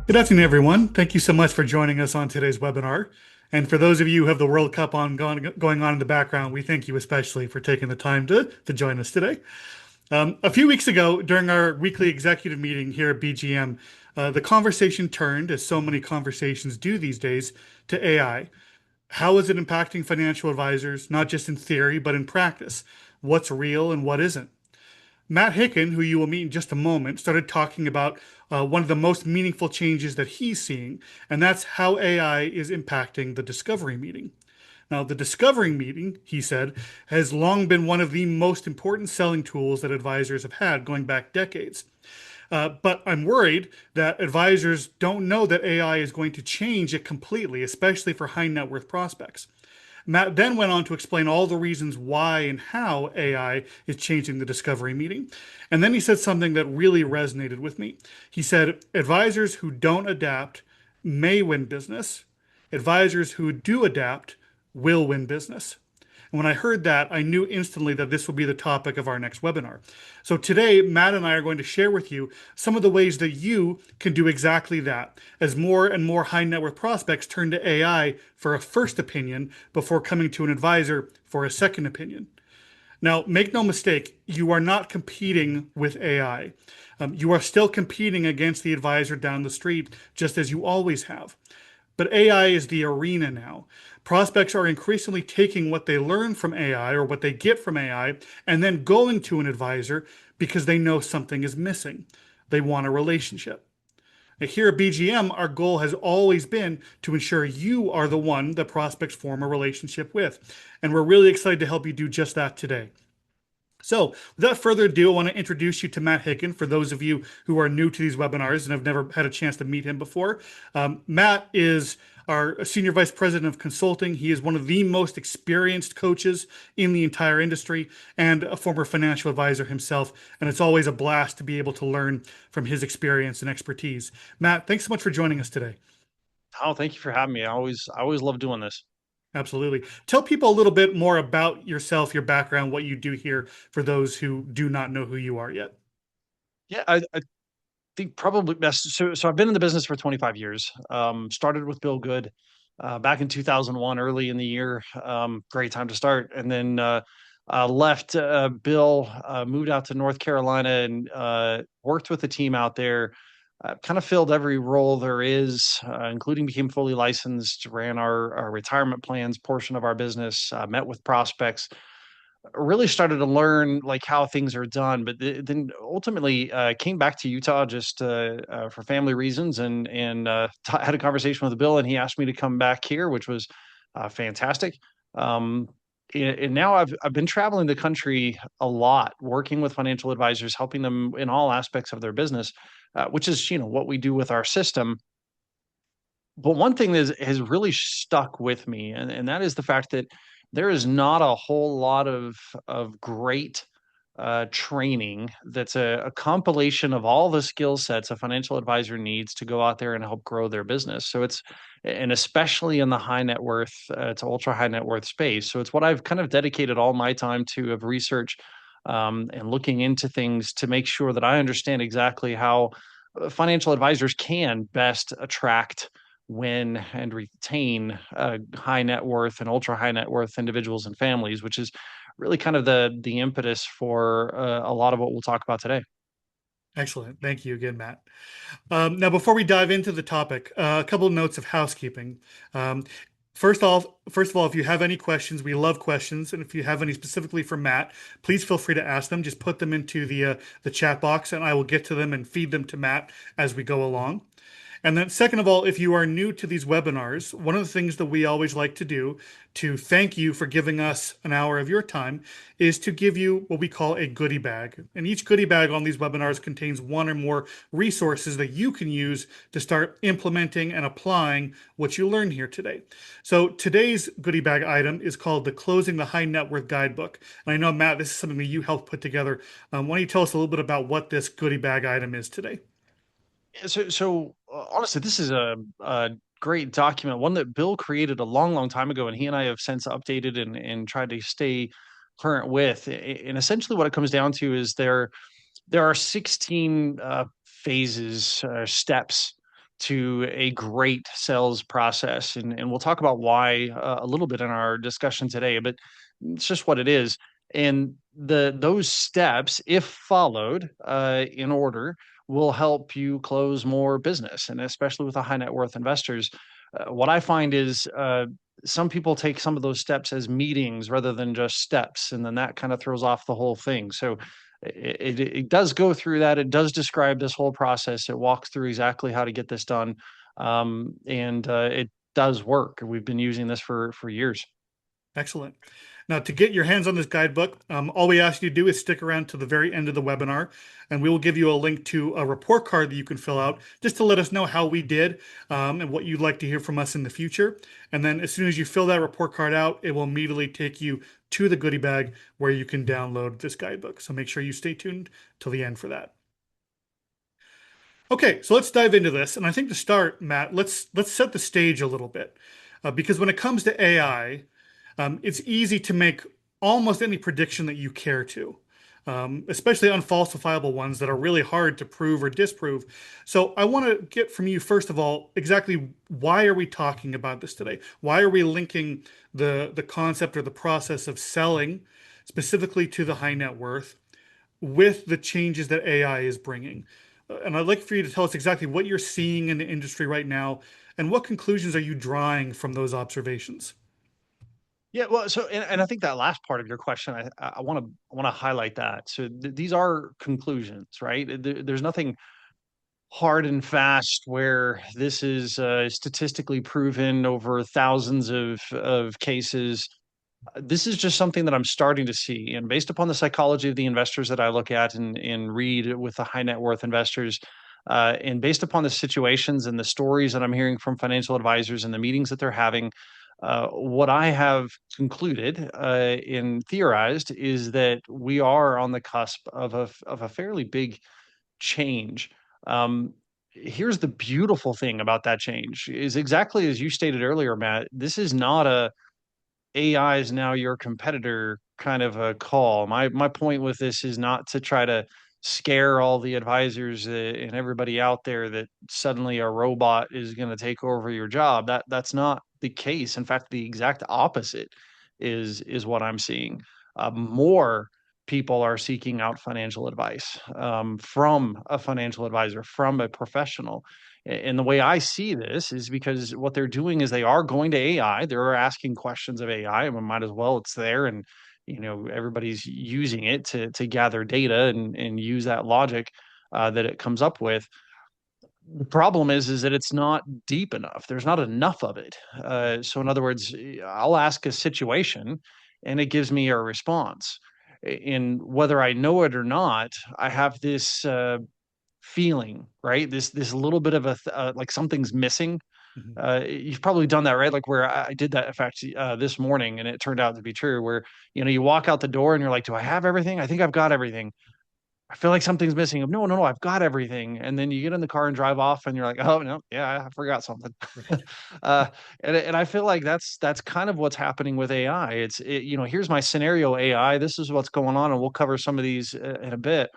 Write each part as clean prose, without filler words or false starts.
Good afternoon, everyone. Thank you so much for joining us on today's webinar. And for those of you who have the World Cup going on in the background, we thank you especially for taking the time to join us today. A few weeks ago, during our weekly executive meeting here at BGM, the conversation turned, as so many conversations do these days, to AI. How is it impacting financial advisors, not just in theory, but in practice? What's real and what isn't? Matt Hicken, who you will meet in just a moment, started talking about one of the most meaningful changes that he's seeing, and that's how AI is impacting the discovery meeting. Now, the discovery meeting, he said, has long been one of the most important selling tools that advisors have had going back decades. But I'm worried that advisors don't know that AI is going to change it completely, especially for high net worth prospects. Matt then went on to explain all the reasons why and how AI is changing the discovery meeting. And then he said something that really resonated with me. He said, advisors who don't adapt may win business, advisors who do adapt will win business. And when I heard that, I knew instantly that this will be the topic of our next webinar. So today, Matt and I are going to share with you some of the ways that you can do exactly that as more and more high net worth prospects turn to AI for a first opinion before coming to an advisor for a second opinion. Now, make no mistake, you are not competing with AI. You are still competing against the advisor down the street, just as you always have. But AI is the arena now. Prospects are increasingly taking what they learn from AI or what they get from AI and then going to an advisor because they know something is missing. They want a relationship. Now, here at BGM, our goal has always been to ensure you are the one that prospects form a relationship with. And we're really excited to help you do just that today. So, without further ado, I want to introduce you to Matt Hicken for those of you who are new to these webinars and have never had a chance to meet him before. Matt is our Senior Vice President of Consulting. He is one of the most experienced coaches in the entire industry and a former financial advisor himself. And it's always a blast to be able to learn from his experience and expertise. Matt, thanks so much for joining us today. Oh, thank you for having me. I always love doing this. Absolutely. Tell people a little bit more about yourself, your background, what you do here for those who do not know who you are yet. I think probably best. So I've been in the business for 25 years. Started with Bill Good back in 2001, early in the year. Great time to start. And then left Bill, moved out to North Carolina and worked with the team out there. Kind of filled every role there is, including became fully licensed, ran our retirement plans portion of our business, met with prospects, really started to learn like how things are done, but then ultimately came back to Utah just for family reasons, and had a conversation with Bill, and he asked me to come back here, which was fantastic. Um, and now I've been traveling the country a lot, working with financial advisors, helping them in all aspects of their business, which is what we do with our system. But one thing that has really stuck with me, and that is the fact that there is not a whole lot of great training that's a compilation of all the skill sets a financial advisor needs to go out there and help grow their business. So it's, and especially in the high net worth to ultra high net worth space. So it's what I've kind of dedicated all my time to of research and looking into things to make sure that I understand exactly how financial advisors can best attract, win, and retain high net worth and ultra high net worth individuals and families, which is really kind of the impetus for a lot of what we'll talk about today. Excellent. Thank you again, Matt. Now, before we dive into the topic, a couple of notes of housekeeping. Um, first of all, if you have any questions, we love questions, and if you have any specifically for Matt, please feel free to ask them. Just put them into the chat box, and I will get to them and feed them to Matt as we go along. And then, second of all, if you are new to these webinars, one of the things that we always like to do to thank you for giving us an hour of your time is to give you what we call a goodie bag. And each goodie bag on these webinars contains one or more resources that you can use to start implementing and applying what you learned here today. So today's goodie bag item is called the Closing the High Net Worth Guidebook. And I know, Matt, this is something that you helped put together. Why don't you tell us a little bit about what this goodie bag item is today? Honestly, this is a great document, one that Bill created a long, long time ago, and he and I have since updated and tried to stay current with. And essentially, what it comes down to is there are 16 phases, steps to a great sales process. And we'll talk about why a little bit in our discussion today, but it's just what it is. And those steps, if followed in order, will help you close more business, and especially with the high net worth investors. What I find is some people take some of those steps as meetings rather than just steps, and then that kind of throws off the whole thing. So it does go through that. It does describe this whole process. It walks through exactly how to get this done, and it does work. We've been using this for years. Excellent. Now, to get your hands on this guidebook, all we ask you to do is stick around to the very end of the webinar, and we will give you a link to a report card that you can fill out just to let us know how we did and what you'd like to hear from us in the future. And then as soon as you fill that report card out, it will immediately take you to the goodie bag where you can download this guidebook. So make sure you stay tuned till the end for that. Okay, so let's dive into this. And I think to start, Matt, let's set the stage a little bit. Because when it comes to AI, it's easy to make almost any prediction that you care to, especially unfalsifiable ones that are really hard to prove or disprove. So I want to get from you, first of all, exactly why are we talking about this today? Why are we linking the concept or the process of selling specifically to the high net worth with the changes that AI is bringing? And I'd like for you to tell us exactly what you're seeing in the industry right now and what conclusions are you drawing from those observations? Yeah, well, so and I think that last part of your question, I want to highlight that. So these are conclusions, right? There's nothing hard and fast where this is statistically proven over thousands of cases. This is just something that I'm starting to see, and based upon the psychology of the investors that I look at and read with the high net worth investors. And based upon the situations and the stories that I'm hearing from financial advisors and the meetings that they're having, what I have concluded and theorized is that we are on the cusp of a fairly big change. Um, Here's the beautiful thing about that change is exactly as you stated earlier, Matt. This is not a AI is now your competitor kind of a call. My point with this is not to try to scare all the advisors and everybody out there that suddenly a robot is going to take over your job. That's not the case. In fact, the exact opposite is what I'm seeing. More people are seeking out financial advice from a financial advisor, from a professional. And the way I see this is because what they're doing is they are going to AI. They're asking questions of AI, and we might as well. It's there, and everybody's using it to gather data and use that logic that it comes up with. The problem is that it's not deep enough. There's not enough of it. So in other words, I'll ask a situation, and it gives me a response. And whether I know it or not, I have this feeling, right? This little bit of like something's missing. Mhm. You've probably done that, right? Like where I did that, in fact, this morning, and it turned out to be true. Where you walk out the door and you're like, "Do I have everything? I think I've got everything. I feel like something's missing." No, no, no, I've got everything. And then you get in the car and drive off, and you're like, "Oh no, yeah, I forgot something." Right. uh, and I feel like that's kind of what's happening with AI. Here's my scenario AI. This is what's going on, and we'll cover some of these in a bit,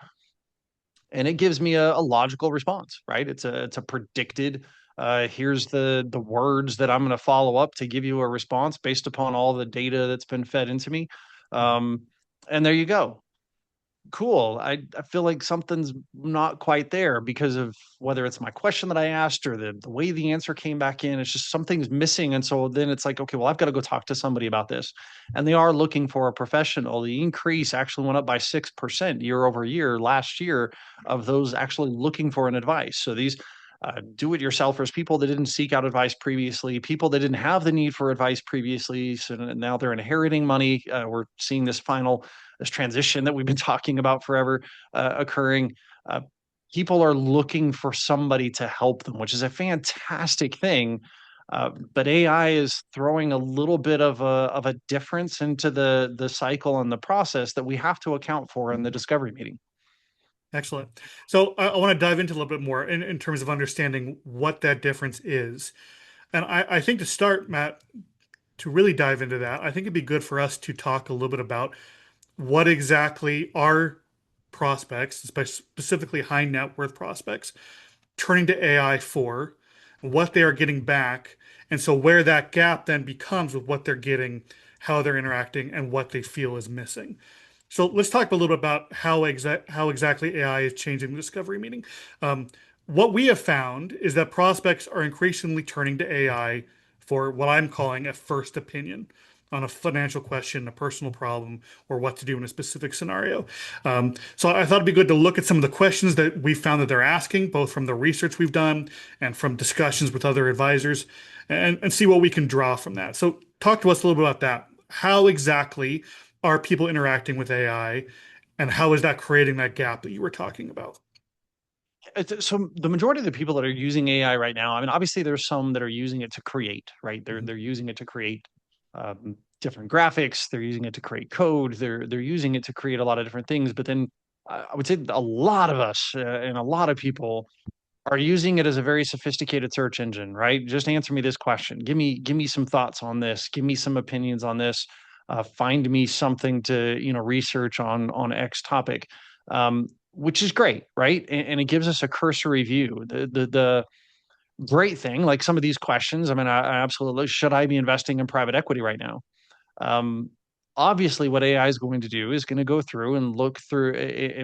and it gives me a logical response, right? It's a predicted. Here's the words that I'm going to follow up to give you a response based upon all the data that's been fed into me. Mhm. Um, and there you go. Cool. I feel like something's not quite there because of whether it's my question that I asked or the way the answer came back in. It's just something's missing. And so then it's like, okay, well, I've got to go talk to somebody about this. And they are looking for a professional. The increase actually went up by 6% year over year last year of those actually looking for an advice. So these do-it-yourselfers, people that didn't seek out advice previously, people that didn't have the need for advice previously, so now they're inheriting money. We're seeing this transition that we've been talking about forever occurring. Uh, People are looking for somebody to help them, which is a fantastic thing. But AI is throwing a little bit of a difference into the cycle and the process that we have to account for in the discovery meeting. Excellent. So I want to dive into a little bit more in terms of understanding what that difference is. And I think to start, Matt, to really dive into that, I think it'd be good for us to talk a little bit about what exactly are prospects, specifically high net worth prospects, turning to AI for. what they are getting back. And so where that gap then becomes with what they're getting, how they're interacting, and what they feel is missing. So let's talk a little bit about how exactly AI is changing the discovery meeting. Um, what we have found is that prospects are increasingly turning to AI for what I'm calling a first opinion on a financial question, a personal problem, or what to do in a specific scenario. So I thought it'd be good to look at some of the questions that we found that they're asking, both from the research we've done and from discussions with other advisors, and see what we can draw from that. So talk to us a little bit about that. How exactly are people interacting with AI, and how is that creating that gap that you were talking about? So the majority of the people that are using AI right now, I mean, obviously there's some that are using it to create, right? They're using it to create different graphics. They're using it to create code. They're using it to create a lot of different things. But then I would say a lot of us and a lot of people are using it as a very sophisticated search engine, right? Just answer me this question. Give me some thoughts on this. Give me some opinions on this. Find me something to research on X topic, which is great, right? And it gives us a cursory view. The great thing, like some of these questions, I mean, I absolutely should I be investing in private equity right now? Um, Obviously, what AI is going to do is going to go through and look through.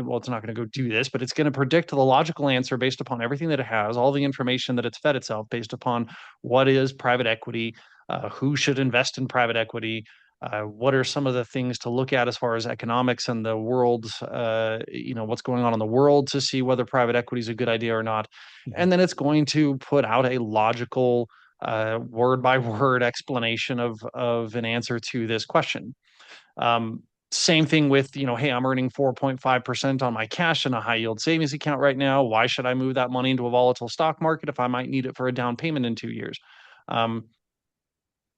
Well, it's not going to go do this, but it's going to predict the logical answer based upon everything that it has, all the information that it's fed itself, based upon what is private equity, who should invest in private equity. What are some of the things to look at as far as economics and the world's, what's going on in the world to see whether private equity is a good idea or not. Mhm. And then it's going to put out a logical word by word explanation of an answer to this question. Um, Same thing with, hey, I'm earning 4.5% on my cash in a high yield savings account right now. Why should I move that money into a volatile stock market if I might need it for a down payment in 2 years? Um,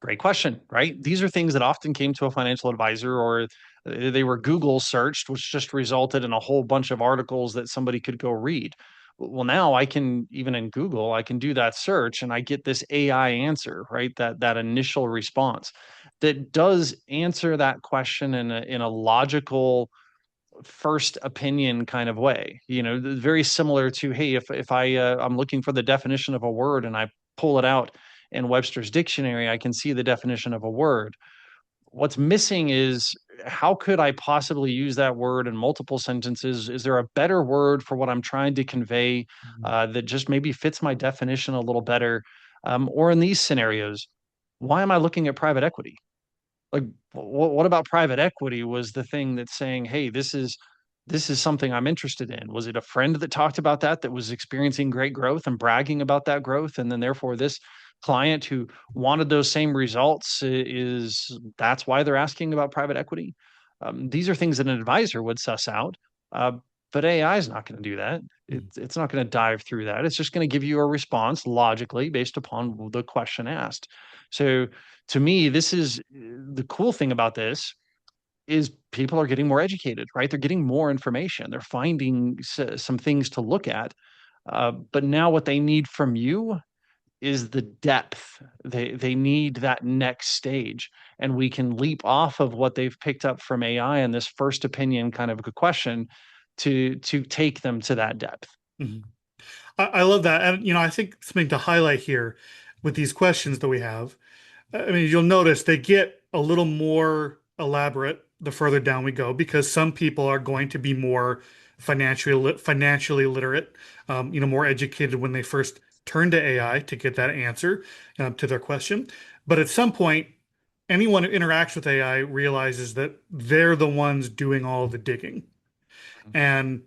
Great question, right? These are things that often came to a financial advisor or they were Google searched, which just resulted in a whole bunch of articles that somebody could go read. Well, now I can, even in Google, I can do that search and I get this AI answer, right? That initial response that does answer that question in a logical first opinion kind of way. Very similar to, hey, if I'm looking for the definition of a word and I pull it out in Webster's dictionary, I can see the definition of a word. What's missing is how could I possibly use that word in multiple sentences? Is there a better word for what I'm trying to convey that just maybe fits my definition a little better? Or in these scenarios, why am I looking at private equity? Like, what about private equity was the thing that's saying, hey, this is something I'm interested in? Was it a friend that talked about that was experiencing great growth and bragging about that growth? And then therefore this client who wanted those same results is that's why they're asking about private equity. These are things that an advisor would suss out. Uh, but AI is not going to do that. Mhm. It's not going to dive through that. It's just going to give you a response logically based upon the question asked. So to me, this is the cool thing about this is people are getting more educated, right? They're getting more information. They're finding some things to look at. But now what they need from you is the depth. They need that next stage, and we can leap off of what they've picked up from AI and this first opinion kind of a question to take them to that depth. Mhm. I love that. And, I think something to highlight here with these questions that we have, I mean, you'll notice they get a little more elaborate the further down we go because some people are going to be more financially literate, more educated when they first turn to AI to get that answer to their question. But at some point, anyone who interacts with AI realizes that they're the ones doing all the digging. And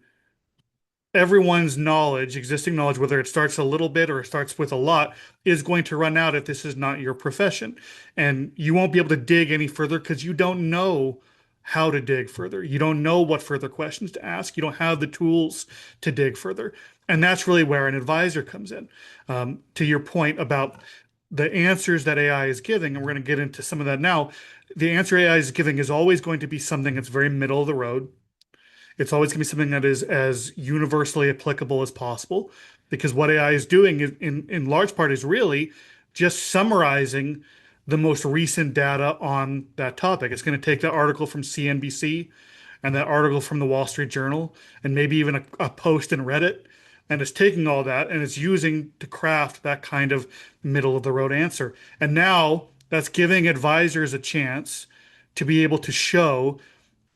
everyone's knowledge, existing knowledge, whether it starts a little bit or it starts with a lot, is going to run out if this is not your profession. And you won't be able to dig any further because you don't know how to dig further. You don't know what further questions to ask. You don't have the tools to dig further. And that's really where an advisor comes in. To your point about the answers that AI is giving, and we're going to get into some of that now. The answer AI is giving is always going to be something that's very middle of the road. It's always going to be something that is as universally applicable as possible because what AI is doing in large part is really just summarizing the most recent data on that topic. It's going to take that article from CNBC and that article from the Wall Street Journal and maybe even a post in Reddit and it's taking all that and it's using to craft that kind of middle of the road answer. And now that's giving advisors a chance to be able to show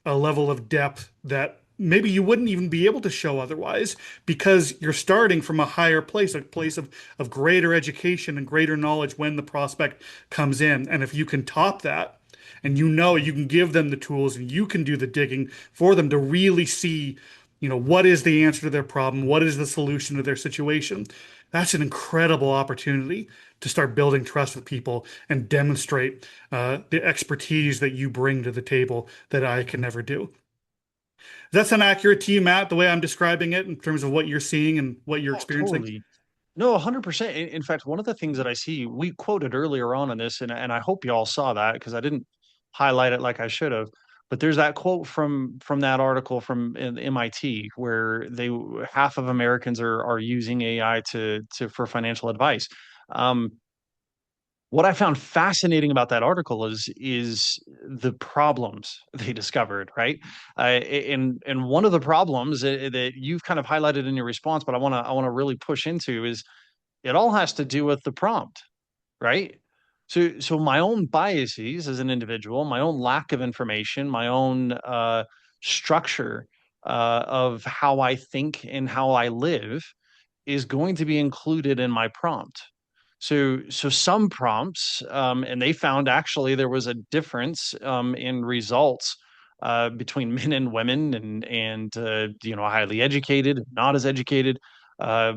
a level of depth that maybe you wouldn't even be able to show otherwise because you're starting from a higher place, a place of greater education and greater knowledge when the prospect comes in. And if you can top that, and you know you can give them the tools and you can do the digging for them to really see, what is the answer to their problem, what is the solution to their situation. That's an incredible opportunity to start building trust with people and demonstrate the expertise that you bring to the table that I can never do. Does that sound accurate to you, Matt, the way I'm describing it in terms of what you're seeing and what you're Oh, experiencing? totally. No, 100%. In fact, one of the things that I see, we quoted earlier on in this, and I hope you all saw that because I didn't highlight it like I should have. But there's that quote from that article from MIT where they half of Americans are using AI to for financial advice. Um, what I found fascinating about that article is the problems they discovered, right? And one of the problems that you've kind of highlighted in your response, but I want to really push into is it all has to do with the prompt, right? So my own biases as an individual, my own lack of information, my own structure of how I think and how I live is going to be included in my prompt. So some prompts, and they found actually there was a difference in results between men and women, and highly educated, not as educated, uh,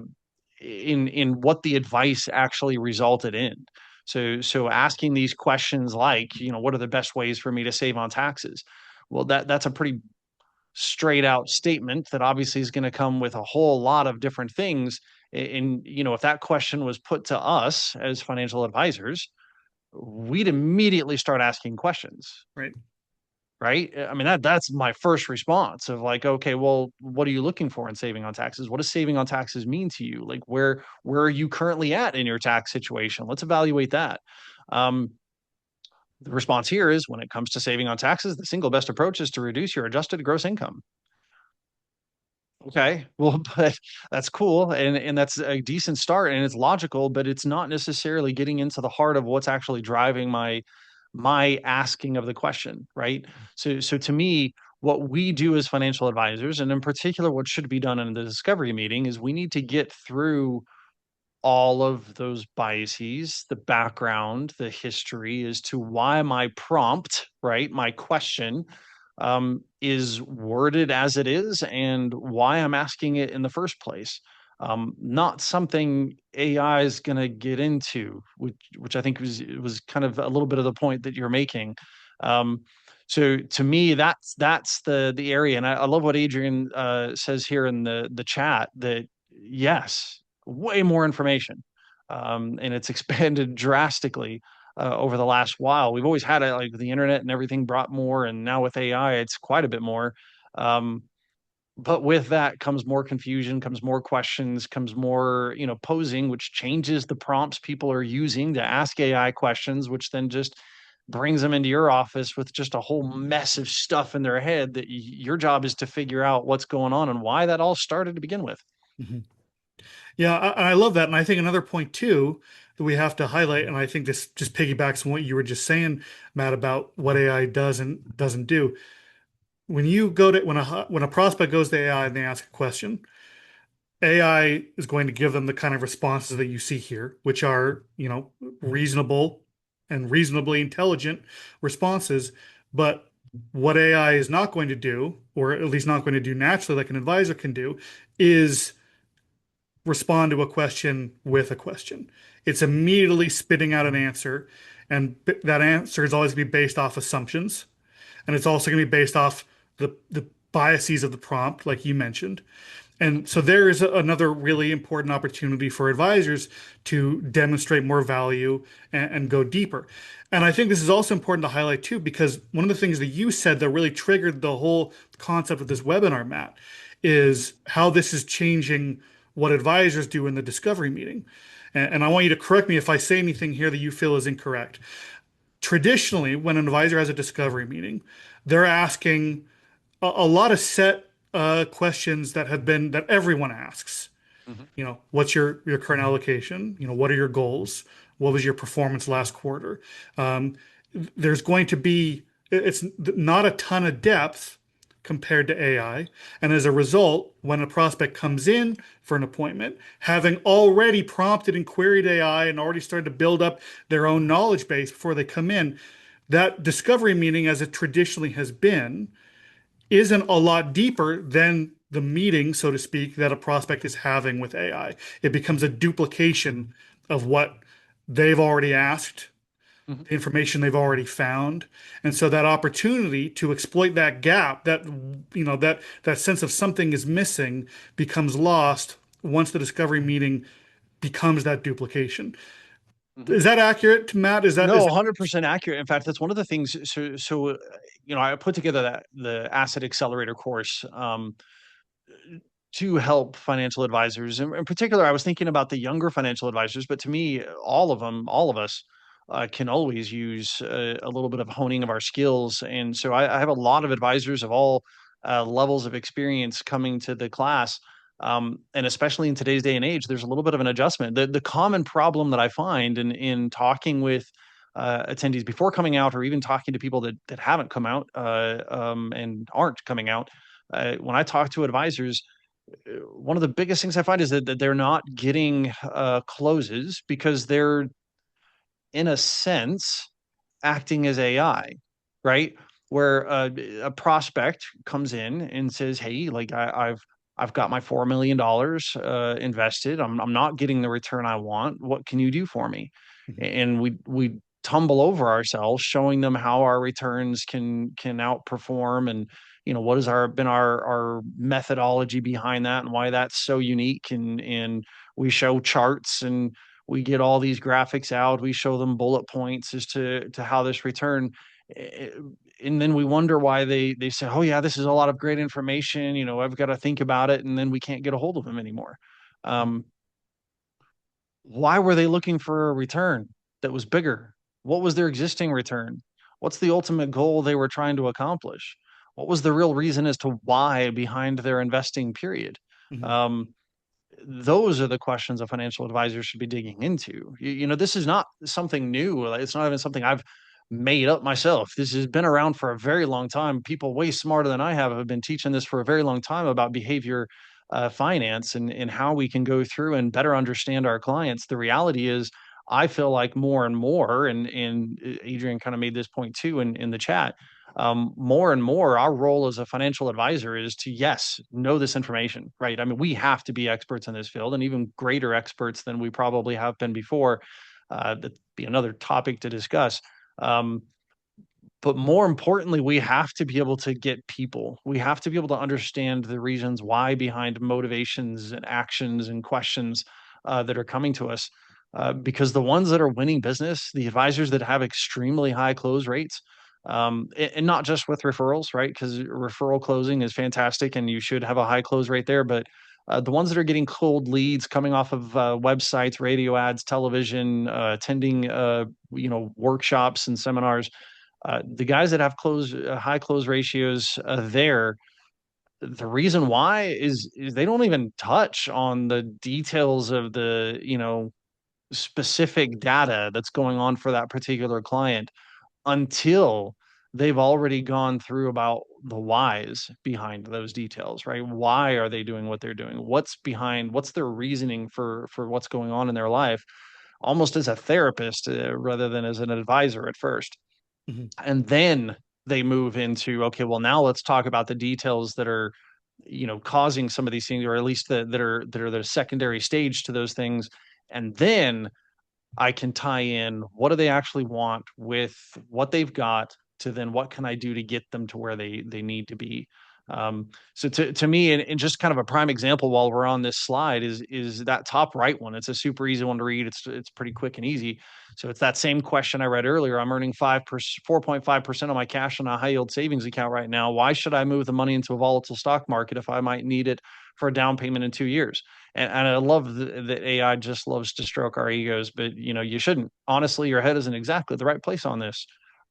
in what the advice actually resulted in. So asking these questions like, what are the best ways for me to save on taxes? Well, that's a pretty straight out statement that obviously is going to come with a whole lot of different things. And if that question was put to us as financial advisors, we'd immediately start asking questions, Right. right? I mean, that's my first response of like, okay, well, what are you looking for in saving on taxes? What does saving on taxes mean to you? Like, where are you currently at in your tax situation? Let's evaluate that. Um, the response here is when it comes to saving on taxes, the single best approach is to reduce your adjusted gross income. Okay, well, but that's cool, and that's a decent start, and it's logical, but it's not necessarily getting into the heart of what's actually driving my asking of the question, right? So to me, what we do as financial advisors, and in particular, what should be done in the discovery meeting, is we need to get through all of those biases, the background, the history as to why my prompt, right, my question is worded as it is and why I'm asking it in the first place. Not something AI is going to get into, which I think was kind of a little bit of the point that you're making. Um, so to me, that's the area, and I love what Adrian says here in the chat that yes, way more information, and it's expanded drastically over the last while. We've always had it like the internet and everything brought more, and now with AI, it's quite a bit more. Um, but with that comes more confusion, comes more questions, comes more, posing, which changes the prompts people are using to ask AI questions, which then just brings them into your office with just a whole mess of stuff in their head that your job is to figure out what's going on and why that all started to begin with. Mhm. Yeah, I love that. And I think another point too that we have to highlight, and I think this just piggybacks on what you were just saying, Matt, about what AI does and doesn't do. When you go to when a prospect goes to AI and they ask a question, AI is going to give them the kind of responses that you see here, which are, reasonable and reasonably intelligent responses. But what AI is not going to do, or at least not going to do naturally like an advisor can do, is respond to a question with a question. It's immediately spitting out an answer, and that answer is always going to be based off assumptions, and it's also going to be based off the biases of the prompt, like you mentioned. And so there is another really important opportunity for advisors to demonstrate more value and go deeper. And I think this is also important to highlight too, because one of the things that you said that really triggered the whole concept of this webinar, Matt, is how this is changing what advisors do in the discovery meeting. And I want you to correct me if I say anything here that you feel is incorrect. Traditionally, when an advisor has a discovery meeting, they're asking a lot of set questions that everyone asks. Mhm. What's your current allocation? What are your goals? What was your performance last quarter? Um, there's going to be it's not a ton of depth compared to AI. And as a result, when a prospect comes in for an appointment, having already prompted and queried AI and already started to build up their own knowledge base before they come in, that discovery meeting, as it traditionally has been, isn't a lot deeper than the meeting, so to speak, that a prospect is having with AI. It becomes a duplication of what they've already asked, Mhm. the information they've already found. And so that opportunity to exploit that gap, that sense of something is missing becomes lost once the discovery meeting becomes that duplication. Mhm. Is that accurate, Matt? Is No, that 100% accurate. In fact, that's one of the things. I put together the Asset Accelerator course, to help financial advisors. In particular, I was thinking about the younger financial advisors, but to me, all of them, all of us, can always use a little bit of honing of our skills. And so I have a lot of advisors of all levels of experience coming to the class. And especially in today's day and age, there's a little bit of an adjustment. The common problem that I find in talking with attendees before coming out, or even talking to people that haven't come out and aren't coming out, when I talk to advisors, one of the biggest things I find is that they're not getting closes because they're, in a sense, acting as AI, right? Where a prospect comes in and says, "Hey, like I've got my $4 million invested. I'm not getting the return I want. What can you do for me?" Mhm, And we tumble over ourselves, showing them how our returns can outperform, and what has our methodology behind that, and why that's so unique. And we show charts, and we get all these graphics out. We show them bullet points as to how this return, eh, and then we wonder why they say, "Oh yeah, this is a lot of great information. I've got to think about it," and then we can't get a hold of them anymore. Um, why were they looking for a return that was bigger? What was their existing return? What's the ultimate goal they were trying to accomplish? What was the real reason as to why behind their investing period? mhm, Um, those are the questions a financial advisor should be digging into. This is not something new. Like, it's not even something I've made up myself. This has been around for a very long time. People way smarter than I have been teaching this for a very long time about behavior finance, and how we can go through and better understand our clients. The reality is, I feel like more and more, and Adrian kind of made this point too in the chat, more and more, our role as a financial advisor is to, yes, know this information, right? I mean, we have to be experts in this field, and even greater experts than we probably have been before. That'd be another topic to discuss. Um, but more importantly, we have to be able to get people. We have to be able to understand the reasons why behind motivations and actions and questions that are coming to us. Because the ones that are winning business, the advisors that have extremely high close rates, and not just with referrals, right? Because referral closing is fantastic and you should have a high close rate there. But the ones that are getting cold leads coming off of websites, radio ads, television, attending workshops and seminars, the guys that have high close ratios there, the reason why is they don't even touch on the details of the specific data that's going on for that particular client until they've already gone through about the whys behind those details, right? Why are they doing what they're doing? What's their reasoning for what's going on in their life, almost as a therapist rather than as an advisor at first. mhm, And then they move into, okay, well, now let's talk about the details that are causing some of these things, or at least that are the secondary stage to those things. And then I can tie in what do they actually want with what they've got, to then what can I do to get them to where they need to be. So to me, and just kind of a prime example while we're on this slide, is that top right one. It's a super easy one to read. It's pretty quick and easy. So it's that same question I read earlier. I'm earning 4.5% of my cash on a high yield savings account right now. Why should I move the money into a volatile stock market if I might need it for a down payment in 2 years? And I love that AI just loves to stroke our egos, but you shouldn't. Honestly, your head isn't exactly the right place on this.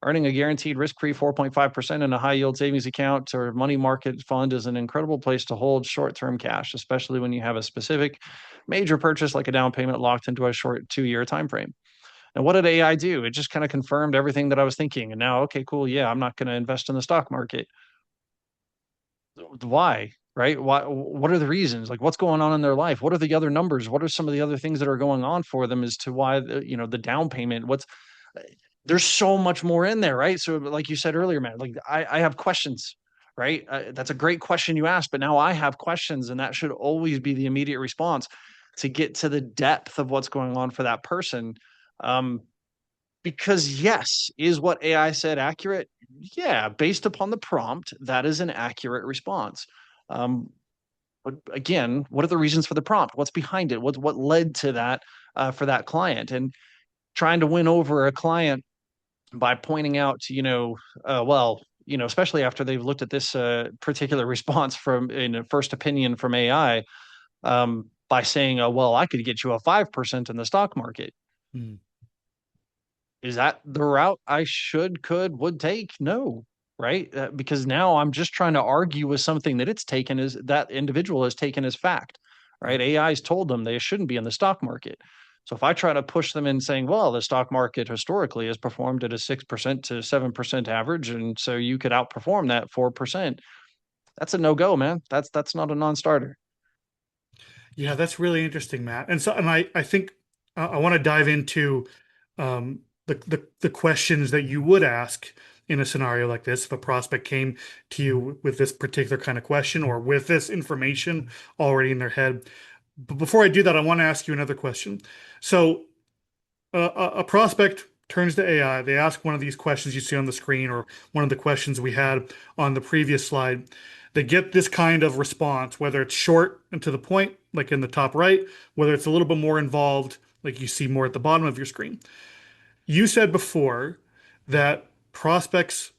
Earning a guaranteed risk-free 4.5% in a high-yield savings account or money market fund is an incredible place to hold short-term cash, especially when you have a specific major purchase like a down payment locked into a short 2-year time frame. And what did AI do? It just kind of confirmed everything that I was thinking. And now, okay, cool. Yeah, I'm not going to invest in the stock market. Why? Right? Why? What are the reasons? Like, what's going on in their life? What are the other numbers? What are some of the other things that are going on for them as to why the down payment? There's so much more in there, right? So, like you said earlier, man, like I have questions, right? That's a great question you asked, but now I have questions, and that should always be the immediate response to get to the depth of what's going on for that person. Um, because yes, is what AI said accurate? Yeah, based upon the prompt, that is an accurate response. Um, but again, what are the reasons for the prompt? What's behind it? What led to that for that client? And trying to win over a client by pointing out, especially after they've looked at this particular response from in a first opinion from AI, by saying, "Oh, well, I could get you a 5% in the stock market." Mm. Is that the route I would take? No, right? Because now I'm just trying to argue with something that that individual has taken as fact, right? Yeah. AI's told them they shouldn't be in the stock market. So if I try to push them in saying, well, the stock market historically has performed at a 6% to 7% average, and so you could outperform that 4%, that's a no go, man. That's not a non-starter. Yeah, that's really interesting, Matt. And I think I want to dive into the questions that you would ask in a scenario like this if a prospect came to you with this particular kind of question or with this information already in their head. But before I do that, I want to ask you another question. So a prospect turns to AI. They ask one of these questions you see on the screen, or one of the questions we had on the previous slide. They get this kind of response, whether it's short and to the point, like in the top right, whether it's a little bit more involved, like you see more at the bottom of your screen. You said before that prospects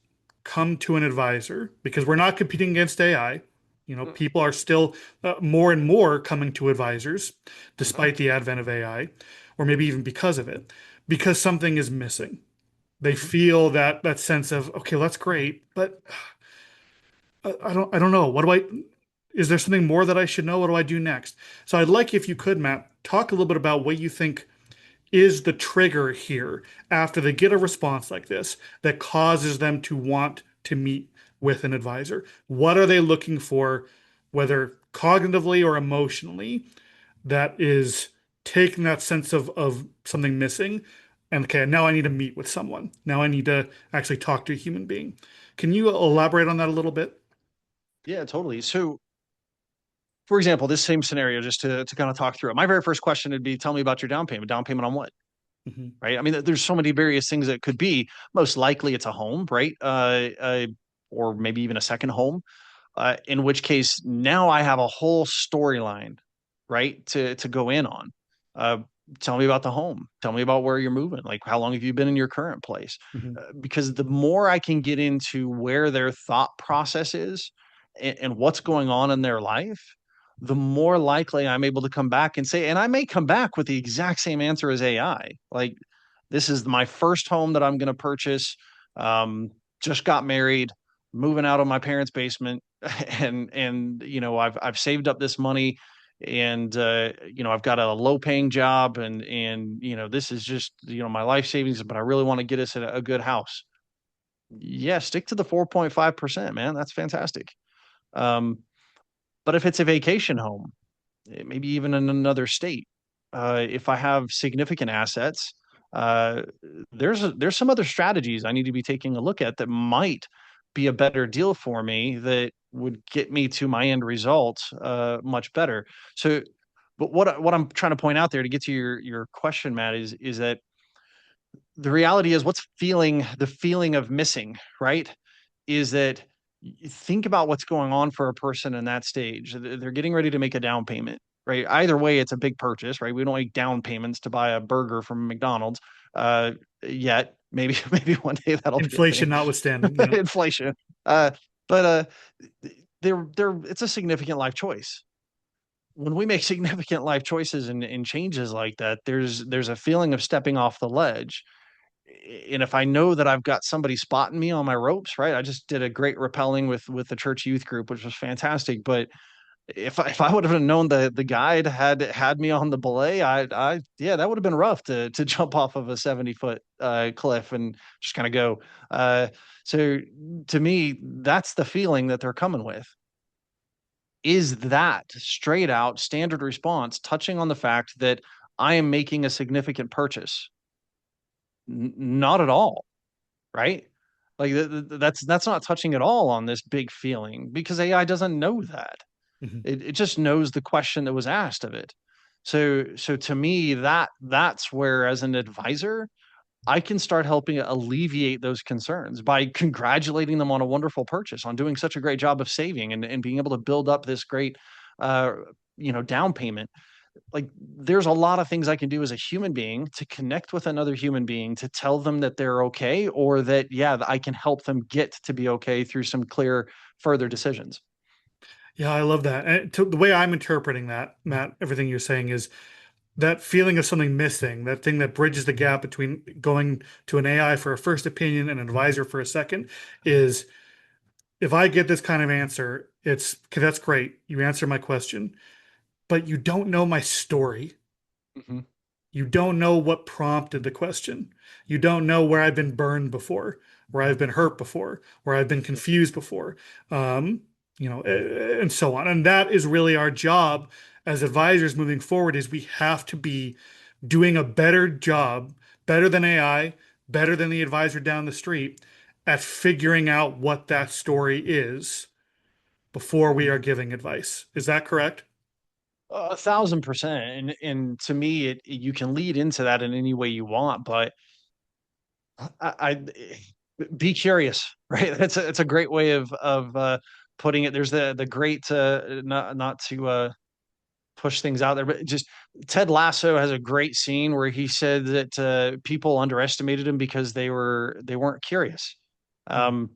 come to an advisor because we're not competing against AI. People are still more and more coming to advisors Mhm. despite the advent of AI, or maybe even because of it, because something is missing. They Mhm. feel that sense of, okay, that's great, but I don't know. Is there something more that I should know? What do I do next? So I'd like if you could, Matt, talk a little bit about what you think is the trigger here after they get a response like this that causes them to want to meet with an advisor? What are they looking for, whether cognitively or emotionally, that is taking that sense of something missing? And okay, now I need to meet with someone. Now I need to actually talk to a human being. Can you elaborate on that a little bit? Yeah, totally. So, for example, this same scenario, just to kind of talk through it, my very first question would be, tell me about your down payment. Down payment on what? Hmm. Right? I mean, there's so many various things that it could be. Most likely, it's a home, right? Or maybe even a second home. In which case, now I have a whole storyline, right, to go in on. Uh, Tell me about the home. Tell me about where you're moving. Like, how long have you been in your current place? Hmm. Because the more I can get into where their thought process is and what's going on in their life, the more likely I'm able to come back and say, and I may come back with the exact same answer as AI. Like, this is my first home that I'm going to purchase. Just got married, moving out of my parents' basement, and I've saved up this money, and I've got a low paying job, and this is just my life savings, but I really want to get us a good house. Yeah, stick to the 4.5%, man. That's fantastic. Um, but if it's a vacation home, maybe even in another state, if I have significant assets, uh, there's some other strategies I need to be taking a look at that might be a better deal for me that would get me to my end result much better. So, but what I'm trying to point out there to get to your question, Matt, is that the reality is the feeling of missing, right? Is that think about what's going on for a person in that stage. They're getting ready to make a down payment, right? Either way, it's a big purchase, right? We don't make down payments to buy a burger from McDonald's uh, yet. Maybe maybe one day that'll be a Inflation thing. notwithstanding, you know. Inflation. Uh, but they're it's a significant life choice. When we make significant life choices and changes like that, there's a feeling of stepping off the ledge, And if I know that I've got somebody spotting me on my ropes, right? I just did a great rappelling with the church youth group, which was fantastic. But if I would have known the guide had me on the belay, I yeah, that would have been rough to jump off of a 70-foot cliff and just kind of go. Uh, so to me, that's the feeling that they're coming with. Is that straight out standard response touching on the fact that I am making a significant purchase? Not at all, right? Like that's not touching at all on this big feeling because AI doesn't know that. Mhm. It just knows the question that was asked of it. So to me, that's where as an advisor, I can start helping alleviate those concerns by congratulating them on a wonderful purchase, on doing such a great job of saving and being able to build up this great uh down payment. Like there's a lot of things I can do as a human being to connect with another human being to tell them that they're okay or that yeah, I can help them get to be okay through some clear further decisions. Yeah, I love that. And the way I'm interpreting that, Matt, everything you're saying is that feeling of something missing, that thing that bridges the gap between going to an AI for a first opinion and an advisor for a second, is if I get this kind of answer, it's okay, that's great. You answer my question, but you don't know my story. Mhm. You don't know what prompted the question. You don't know where I've been burned before, where I've been hurt before, where I've been confused before, um, and so on. And that is really our job as advisors moving forward is we have to be doing a better job, better than AI, better than the advisor down the street at figuring out what that story is before we are giving advice. Is that correct? 1,000%. And to me, you can lead into that in any way you want, but I be curious, right? That's a great way of putting it. There's the great not to push things out there, but just Ted Lasso has a great scene where he said that people underestimated him because they weren't curious. Mm, Um,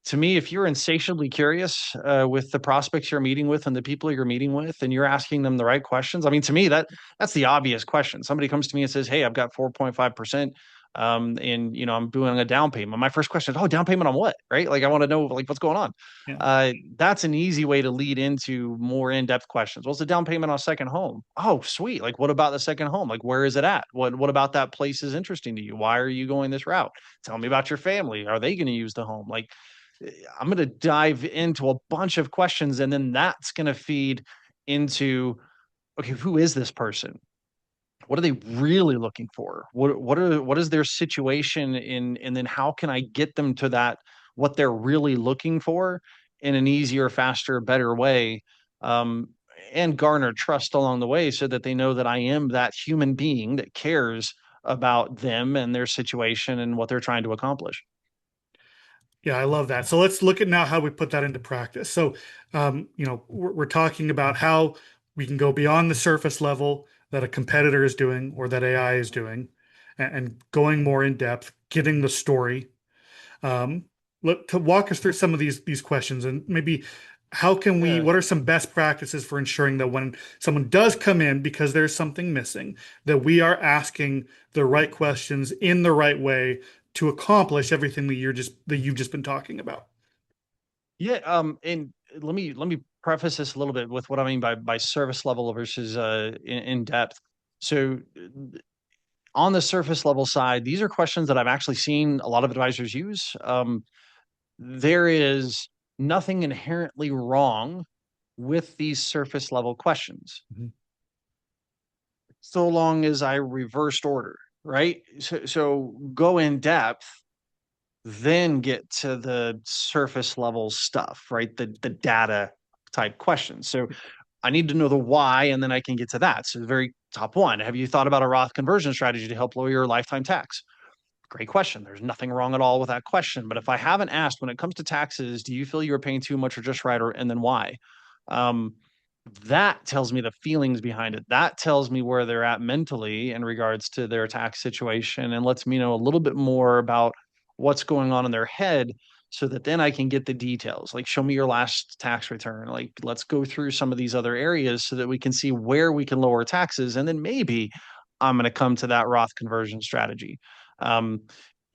to me, if you're insatiably curious with the prospects you're meeting with and the people you're meeting with, and you're asking them the right questions, I mean, to me that's the obvious question. Somebody comes to me and says, "Hey, I've got 4.5%." And I'm doing a down payment. My first question is, "Oh, down payment on what?" Right? Like, I want to know like what's going on. yeah. That's an easy way to lead into more in-depth questions. What's the down payment on a second home? Oh, sweet. Like, what about the second home? Like, where is it at? What about that place is interesting to you? Why are you going this route? Tell me about your family. Are they going to use the home? Like, I'm going to dive into a bunch of questions, and then that's going to feed into okay, who is this person? What are they really looking for? What is their situation in, and then how can I get them to that what they're really looking for in an easier, faster, better way, um, and garner trust along the way so that they know that I am that human being that cares about them and their situation and what they're trying to accomplish. Yeah, I love that. So let's look at now how we put that into practice. So, we're talking about how we can go beyond the surface level that a competitor is doing or that AI is doing, and going more in depth, getting the story. Um, to walk us through some of these questions and maybe how can we, Yeah. what are some best practices for ensuring that when someone does come in because there's something missing, that we are asking the right questions in the right way to accomplish everything that you've just been talking about. Yeah, and let me preface this a little bit with what I mean by service level versus in depth. So on the surface level side, these are questions that I've actually seen a lot of advisors use. There is nothing inherently wrong with these surface level questions, Mhm. so long as I reversed order, right? So go in depth, then get to the surface level stuff, right? The data type questions. So I need to know the why, and then I can get to that. So the very top one, have you thought about a Roth conversion strategy to help lower your lifetime tax? Great question. There's nothing wrong at all with that question. But if I haven't asked when it comes to taxes, do you feel you were paying too much or just right, or and then why? Um, that tells me the feelings behind it. That tells me where they're at mentally in regards to their tax situation and lets me know a little bit more about what's going on in their head so that then I can get the details. Like, show me your last tax return. Like, let's go through some of these other areas so that we can see where we can lower taxes. And then maybe I'm going to come to that Roth conversion strategy. Um,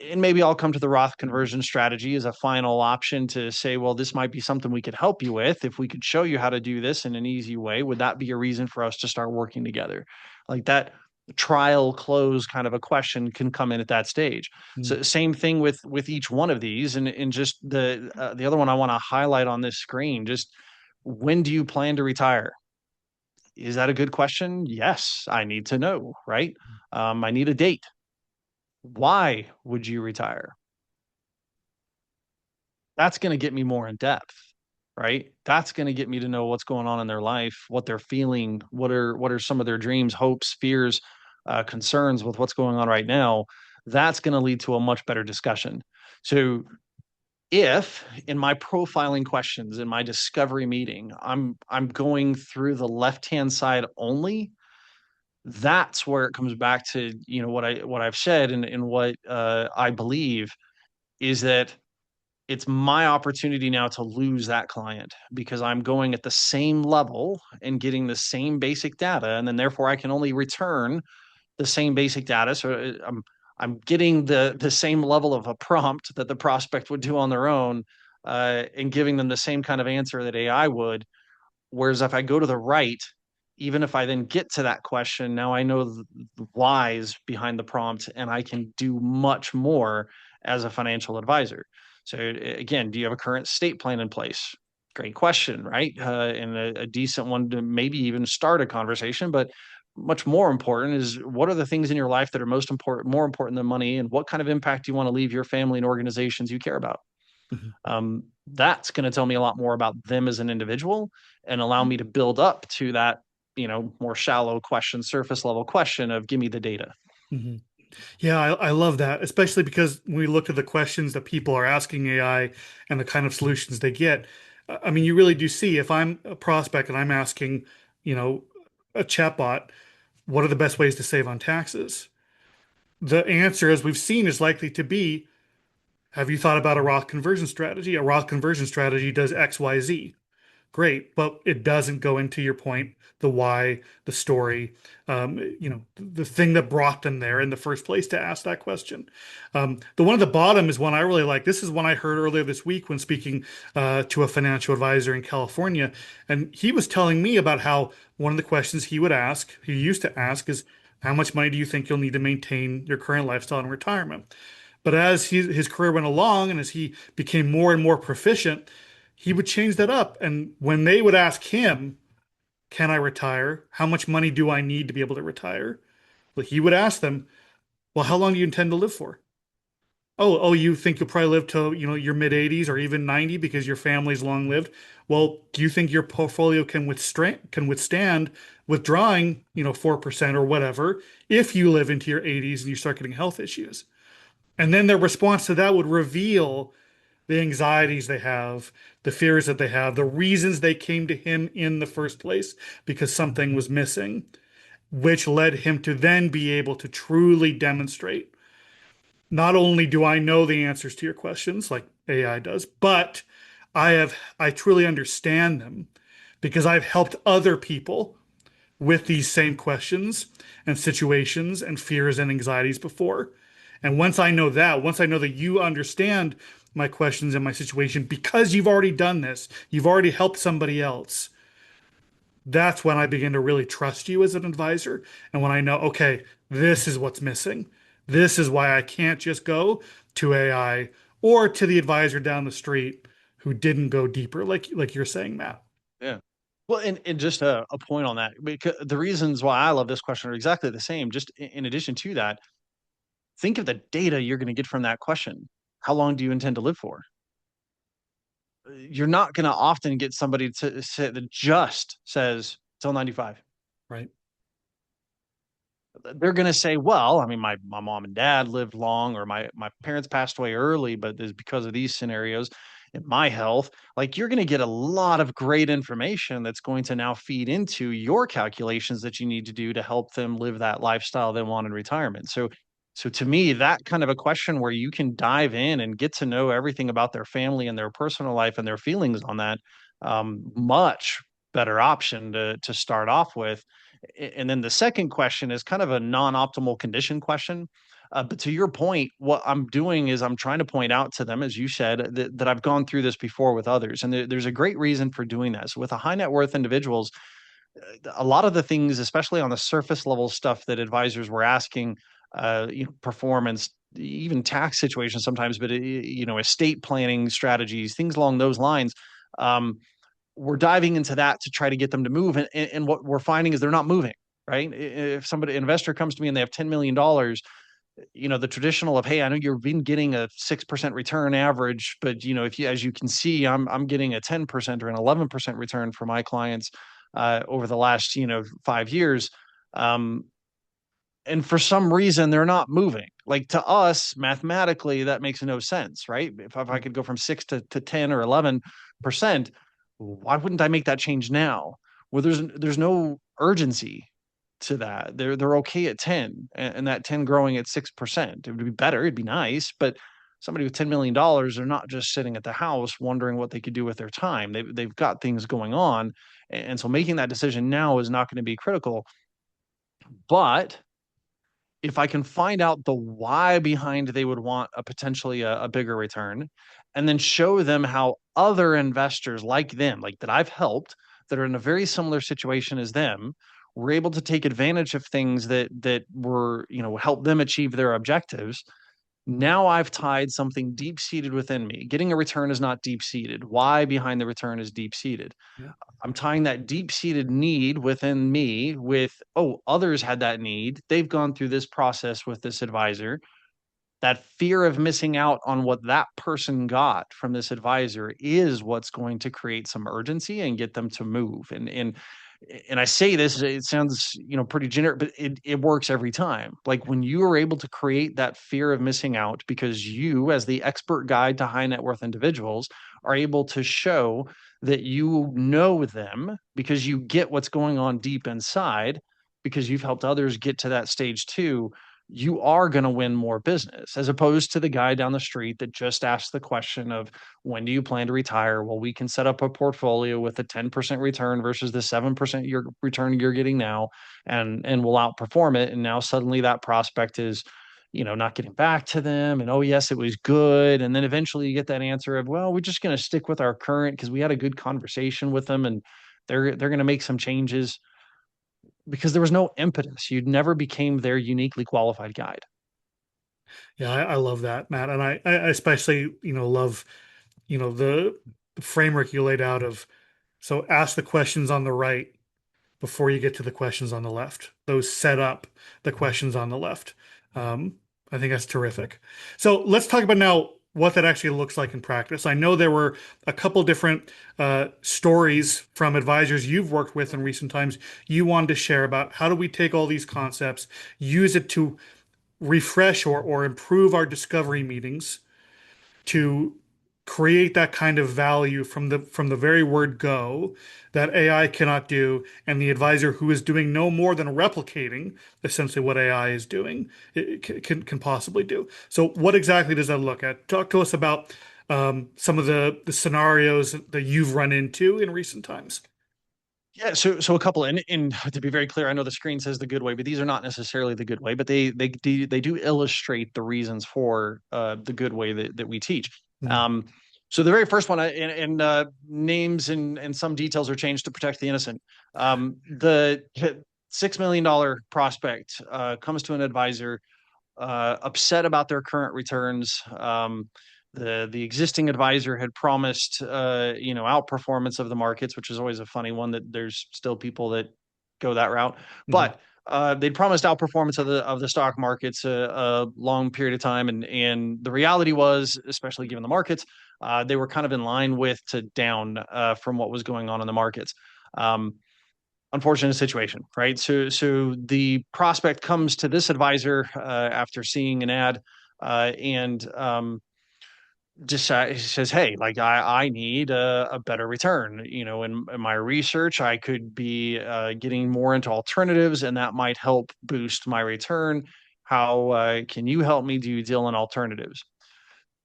and maybe I'll come to the Roth conversion strategy as a final option to say, well, this might be something we could help you with. If we could show you how to do this in an easy way, would that be a reason for us to start working together? Like that trial close kind of a question can come in at that stage. Mm, So same thing with each one of these, and just the other one I want to highlight on this screen. Just when do you plan to retire? Is that a good question? Yes, I need to know, right? I need a date. Why would you retire? That's going to get me more in depth, right? That's going to get me to know what's going on in their life, what they're feeling, what are some of their dreams, hopes, fears, concerns with what's going on right now. That's going to lead to a much better discussion. So if in my profiling questions in my discovery meeting, I'm going through the left hand side only, that's where it comes back to what I've said and what I believe is that it's my opportunity now to lose that client because I'm going at the same level and getting the same basic data, and then therefore I can only return the same basic data. So I'm getting the same level of a prompt that the prospect would do on their own, and giving them the same kind of answer that AI would. Whereas if I go to the right, even if I then get to that question, now I know the whys behind the prompt and I can do much more as a financial advisor. So, again, do you have a current estate plan in place? Great question, right? And a decent one to maybe even start a conversation. But much more important is what are the things in your life that are most important, more important than money, and what kind of impact do you want to leave your family and organizations you care about? mhm, That's going to tell me a lot more about them as an individual and allow me to build up to that, more shallow question, surface level question of give me the data. mhm. Yeah, I love that, especially because when we look at the questions that people are asking AI and the kind of solutions they get, I mean, you really do see if I'm a prospect and I'm asking, you know, a chatbot, what are the best ways to save on taxes? The answer, as we've seen, is likely to be, have you thought about a Roth conversion strategy? A Roth conversion strategy does X, Y, Z. Great, but it doesn't go into your point, the why, the story, the thing that brought them there in the first place to ask that question. The one at the bottom is one I really like. This is one I heard earlier this week when speaking to a financial advisor in California, and he was telling me about how one of the questions he used to ask, is how much money do you think you'll need to maintain your current lifestyle in retirement? But as his career went along and as he became more and more proficient, he would change that up. And when they would ask him, can I retire? How much money do I need to be able to retire? Well, he would ask them, well, how long do you intend to live for? Oh, you think you'll probably live till, your mid 80s or even 90 because your family's long lived. Well, do you think your portfolio can withstand withdrawing, 4% or whatever if you live into your 80s and you start getting health issues? And then their response to that would reveal the anxieties they have, the fears that they have, the reasons they came to him in the first place because something was missing, which led him to then be able to truly demonstrate, not only do I know the answers to your questions like AI does, but I truly understand them because I've helped other people with these same questions and situations and fears and anxieties before. And once I know that you understand my questions and my situation because you've already done this, you've already helped somebody else, that's when I begin to really trust you as an advisor. And when I know, okay, this is what's missing. This is why I can't just go to AI or to the advisor down the street who didn't go deeper, like you're saying, Matt. Yeah. Well, and just a point on that, because the reasons why I love this question are exactly the same. Just in addition to that, think of the data you're going to get from that question. How long do you intend to live for? You're not going to often get somebody to say that just says till 95. Right. They're going to say, well, I mean, my mom and dad lived long, or my parents passed away early, but it's because of these scenarios in my health. Like, you're going to get a lot of great information that's going to now feed into your calculations that you need to do to help them live that lifestyle they want in retirement. So to me, that kind of a question where you can dive in and get to know everything about their family and their personal life and their feelings on that, much better option to start off with. And then the second question is kind of a non-optimal condition question. But to your point, what I'm doing is I'm trying to point out to them, as you said, that I've gone through this before with others. And there's a great reason for doing that. So with the high net worth individuals, a lot of the things, especially on the surface level stuff that advisors were asking, performance, even tax situations sometimes, but estate planning strategies, things along those lines. Um, we're diving into that to try to get them to move, and what we're finding is they're not moving. Right? If somebody, an investor, comes to me and they have $10 million, the traditional of, hey, I know you've been getting a 6% return average, but if you, as you can see, I'm getting a 10% or an 11% return for my clients over the last 5 years. Um, and for some reason they're not moving. Like, to us, mathematically, that makes no sense, right? If I could go from 6 to 10 or 11%, why wouldn't I make that change now? Well, there's no urgency to that. They're okay at 10, and that 10 growing at 6%. It would be better, it'd be nice, but somebody with $10 million, they're not just sitting at the house wondering what they could do with their time. They've got things going on. And so making that decision now is not going to be critical. But if I can find out the why behind they would want a potentially a bigger return, and then show them how other investors like them, like that I've helped, that are in a very similar situation as them, were able to take advantage of things that were, help them achieve their objectives. Now I've tied something deep seated within me. Getting a return is not deep seated. Why behind the return is deep seated. Yeah. I'm tying that deep seated need within me with, oh, others had that need. They've gone through this process with this advisor. That fear of missing out on what that person got from this advisor is what's going to create some urgency and get them to move. And I say this, it sounds, pretty generic, but it works every time. Like, when you are able to create that fear of missing out because you, as the expert guide to high net worth individuals, are able to show that you know them because you get what's going on deep inside, because you've helped others get to that stage too, you are going to win more business, as opposed to the guy down the street that just asked the question of, when do you plan to retire? Well, we can set up a portfolio with a 10% return versus the 7% return you're getting now, and we'll outperform it. And now suddenly that prospect is, not getting back to them. And, oh, yes, it was good. And then eventually you get that answer of, well, we're just going to stick with our current because we had a good conversation with them, and they're going to make some changes, because there was no impetus. You'd never became their uniquely qualified guide. Yeah, I love that, Matt. And I especially, love, the framework you laid out of, so ask the questions on the right before you get to the questions on the left. Those set up the questions on the left. Um, I think that's terrific. So let's talk about now what that actually looks like in practice. I know there were a couple different stories from advisors you've worked with in recent times you wanted to share about how do we take all these concepts, use it to refresh or improve our discovery meetings to create that kind of value from the very word go that AI cannot do, and the advisor who is doing no more than replicating essentially what AI is doing can possibly do. So what exactly does that look at? Talk to us about some of the scenarios that you've run into in recent times. Yeah, so a couple, and to be very clear, I know the screen says the good way, but these are not necessarily the good way, but they do illustrate the reasons for the good way that we teach. Mhm. Um, so the very first one, and names and some details are changed to protect the innocent. The $6 million prospect comes to an advisor, upset about their current returns. The existing advisor had promised outperformance of the markets, which is always a funny one, that there's still people that go that route. Mhm. But they'd promised outperformance of the stock markets a long period of time, and the reality was, especially given the markets, they were kind of in line with to down from what was going on in the markets. Um, Unfortunate situation, right? So the prospect comes to this advisor after seeing an ad, and just says, "Hey, like, I need a better return. In my research, I could be getting more into alternatives, and that might help boost my return. How can you help me? Do you deal in alternatives?"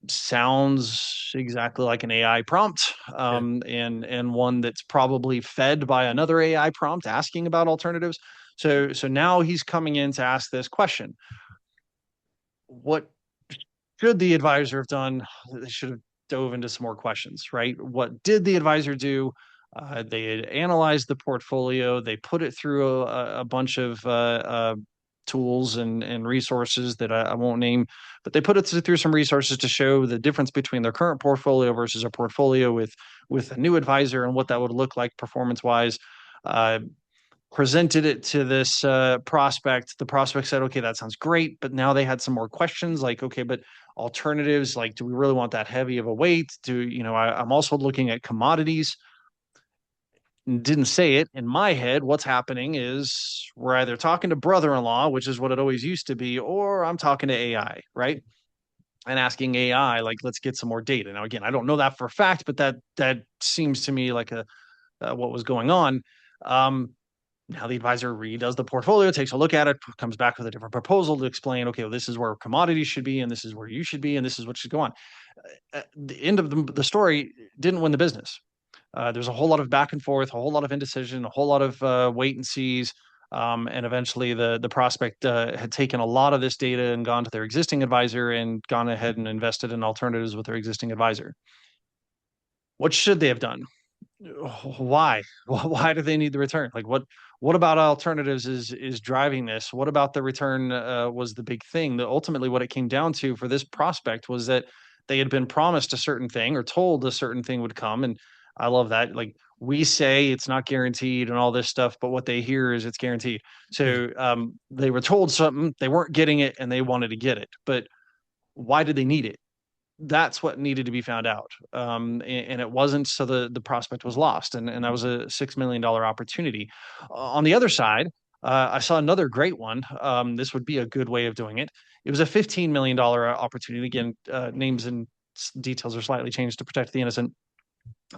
Sounds exactly like an AI prompt, Yeah. and one that's probably fed by another AI prompt asking about alternatives. So now he's coming in to ask this question: what should the advisor have done? They should have dove into some more questions, right? What did the advisor do? They had analyzed the portfolio. They put it through a bunch of tools and resources that I won't name, but they put it through some resources to show the difference between their current portfolio versus a portfolio with a new advisor and what that would look like performance wise. Uh, Presented it to this prospect. The prospect said, okay, that sounds great. But now they had some more questions like, okay, but alternatives, like, do we really want that heavy of a weight? I'm also looking at commodities. Didn't say it in my head. What's happening is we're either talking to brother-in-law, which is what it always used to be, or I'm talking to AI, right? And asking AI, like, let's get some more data. Now, again, I don't know that for a fact, but that seems to me like a what was going on. Um, Now the advisor redoes the portfolio, takes a look at it, comes back with a different proposal to explain, okay, well, this is where commodities should be, and this is where you should be, and this is what should go on. The end of the story didn't win the business. There's a whole lot of back and forth, a whole lot of indecision, a whole lot of wait and sees. And eventually the prospect had taken a lot of this data and gone to their existing advisor and gone ahead and invested in alternatives with their existing advisor. What should they have done? Why? Why do they need the return? Like what about alternatives is driving this? What about the return was the big thing? That ultimately what it came down to for this prospect was that they had been promised a certain thing or told a certain thing would come. And I love that. Like we say it's not guaranteed and all this stuff, but what they hear is it's guaranteed. Yeah. So they were told something, they weren't getting it, and they wanted to get it. But why did they need it? That's what needed to be found out. And it wasn't, so the prospect was lost, and that was a $6 million opportunity. On the other side, I saw another great one. This would be a good way of doing it. It was a $15 million opportunity. Again, names and details are slightly changed to protect the innocent.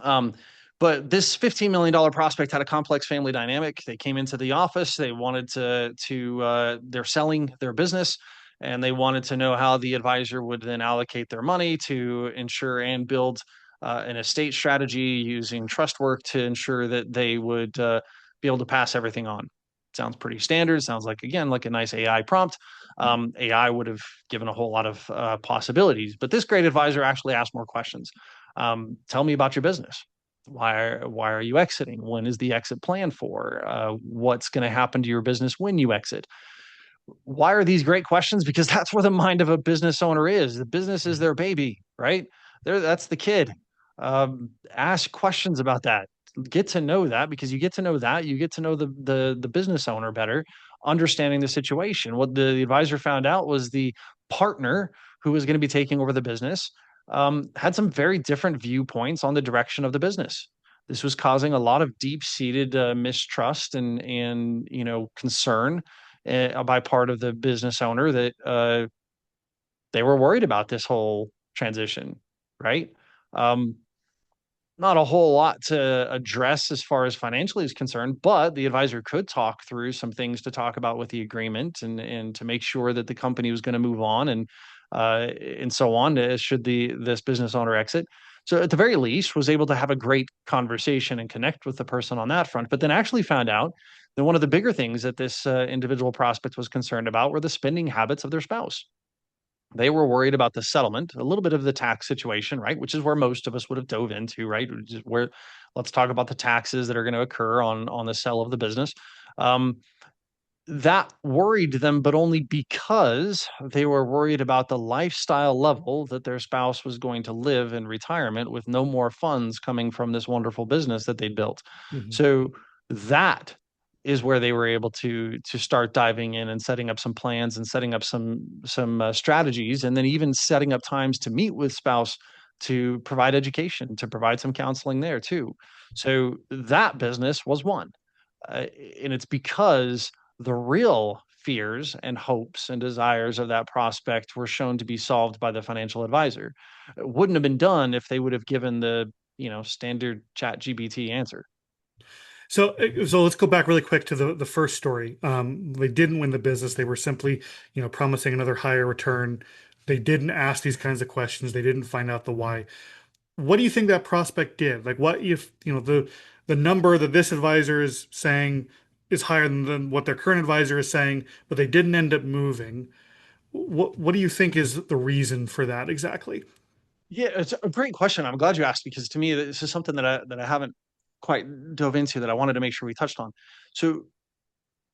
Um, but this $15 million prospect had a complex family dynamic. They came into the office. They wanted they're selling their business, and they wanted to know how the advisor would then allocate their money to ensure and build an estate strategy using trust work to ensure that they would be able to pass everything on. Sounds pretty standard. Sounds like, again, like a nice AI prompt. AI would have given a whole lot of possibilities, but this great advisor actually asked more questions. Tell me about your business. Why are you exiting? When is the exit plan for? What's going to happen to your business when you exit? Why are these great questions? Because that's where the mind of a business owner is. The business is their baby, right? That's the kid. Ask questions about that. Get to know that, because you get to know that, you get to know the business owner better, understanding the situation. What the advisor found out was the partner who was going to be taking over the business had some very different viewpoints on the direction of the business. This was causing a lot of deep-seated mistrust and concern by part of the business owner that they were worried about this whole transition, right? Um, Not a whole lot to address as far as financially is concerned, but the advisor could talk through some things to talk about with the agreement and to make sure that the company was going to move on and so on should this business owner exit. So at the very least, was able to have a great conversation and connect with the person on that front, but then actually found out that one of the bigger things that this individual prospect was concerned about were the spending habits of their spouse. They were worried about the settlement, a little bit of the tax situation, right? Which is where most of us would have dove into, right? Just where let's talk about the taxes that are going to occur on the sale of the business. Um, that worried them, but only because they were worried about the lifestyle level that their spouse was going to live in retirement with no more funds coming from this wonderful business that they'd built. Mhm. So that is where they were able to start diving in and setting up some plans and setting up some strategies, and then even setting up times to meet with spouse to provide education, to provide some counseling there too. So that business was one, and it's because the real fears and hopes and desires of that prospect were shown to be solved by the financial advisor. It wouldn't have been done if they would have given the standard ChatGPT answer. So let's go back really quick to the first story. They didn't win the business. They were simply, promising another higher return. They didn't ask these kinds of questions. They didn't find out the why. What do you think that prospect did? Like, what if, the number that this advisor is saying is higher than what their current advisor is saying, but they didn't end up moving? What do you think is the reason for that exactly? Yeah, it's a great question. I'm glad you asked because to me, this is something that I haven't quite dove into that I wanted to make sure we touched on. So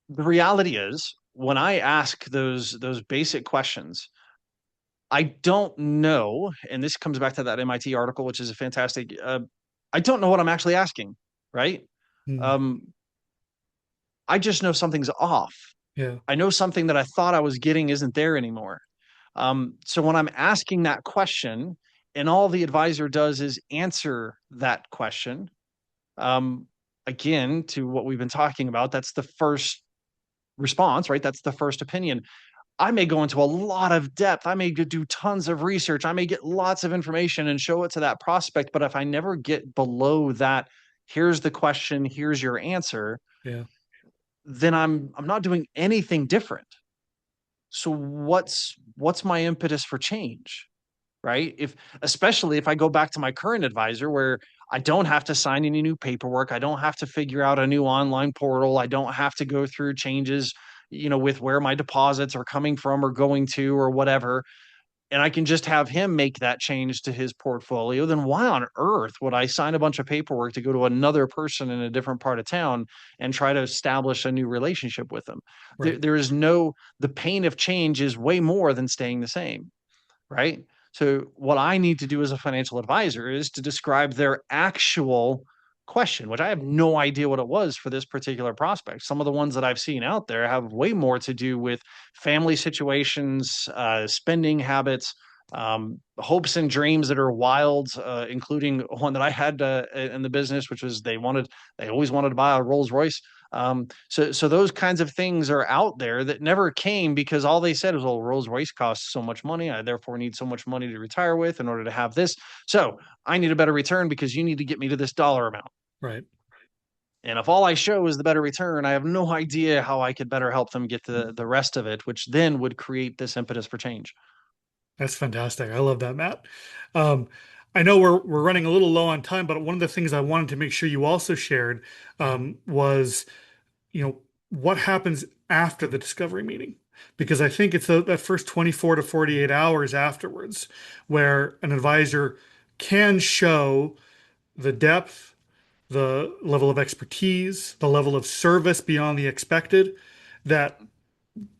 the reality is, when I ask those basic questions, I don't know, and this comes back to that MIT article, which is a fantastic. I don't know what I'm actually asking, right? Hmm. Um, I just know something's off. Yeah. I know something that I thought I was getting isn't there anymore. So when I'm asking that question, and all the advisor does is answer that question, um, again, to what we've been talking about, that's the first response, right? That's the first opinion. I may go into a lot of depth. I may do tons of research. I may get lots of information and show it to that prospect. But if I never get below that, here's the question, here's your answer, Yeah. then I'm not doing anything different. So what's my impetus for change? Right? If especially if I go back to my current advisor where I don't have to sign any new paperwork, I don't have to figure out a new online portal, I don't have to go through changes, with where my deposits are coming from or going to or whatever, and I can just have him make that change to his portfolio, then why on earth would I sign a bunch of paperwork to go to another person in a different part of town and try to establish a new relationship with them? Right. There is no, the pain of change is way more than staying the same, right? So what I need to do as a financial advisor is to describe their actual question, which I have no idea what it was for this particular prospect. Some of the ones that I've seen out there have way more to do with family situations, spending habits, hopes and dreams that are wild, including one that I had in the business, which was they always wanted to buy a Rolls Royce. So those kinds of things are out there that never came because all they said was, "Well, Rolls Royce costs so much money. I therefore need so much money to retire with in order to have this. So I need a better return because you need to get me to this dollar amount." Right. And if all I show is the better return, I have no idea how I could better help them get the rest of it, which then would create this impetus for change. That's fantastic. I love that, Matt. Um, I know we're running a little low on time, but one of the things I wanted to make sure you also shared was, what happens after the discovery meeting? Because I think it's that first 24 to 48 hours afterwards where an advisor can show the depth, the level of expertise, the level of service beyond the expected that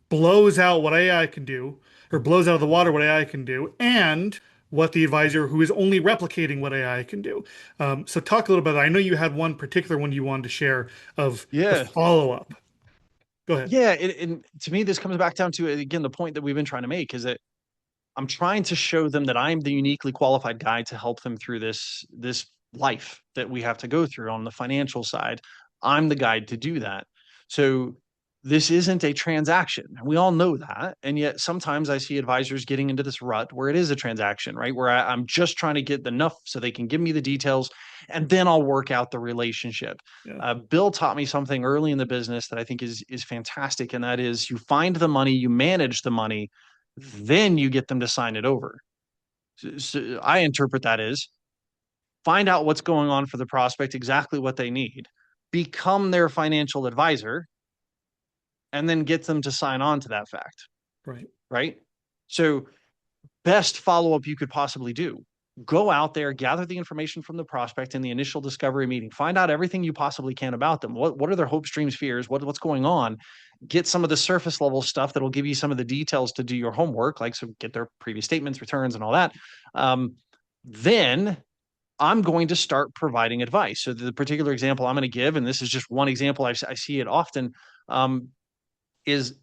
blows out what AI can do, or blows out of the water what AI can do, and what the advisor who is only replicating what AI can do. So talk a little bit. I know you had one particular one you wanted to share of the Yeah. follow-up. Go ahead. Yeah. And to me, this comes back down to, again, the point that we've been trying to make is that I'm trying to show them that I'm the uniquely qualified guy to help them through this life that we have to go through on the financial side. I'm the guide to do that. So this isn't a transaction. We all know that. And yet sometimes I see advisors getting into this rut where it is a transaction, right? Where I'm just trying to get enough so they can give me the details and then I'll work out the relationship. Yeah. Bill taught me something early in the business that I think is fantastic. And that is you find the money, you manage the money, then you get them to sign it over. So I interpret that as find out what's going on for the prospect, exactly what they need, become their financial advisor, and then get them to sign on to that fact, Right. right? So, best follow up you could possibly do. Go out there, gather the information from the prospect in the initial discovery meeting, find out everything you possibly can about them. What are their hopes, dreams, fears? What's going on? Get some of the surface level stuff that'll give you some of the details to do your homework, like so get their previous statements, returns, and all that. Then I'm going to start providing advice. So the particular example I'm going to give, and this is just one example, I see it often, um, is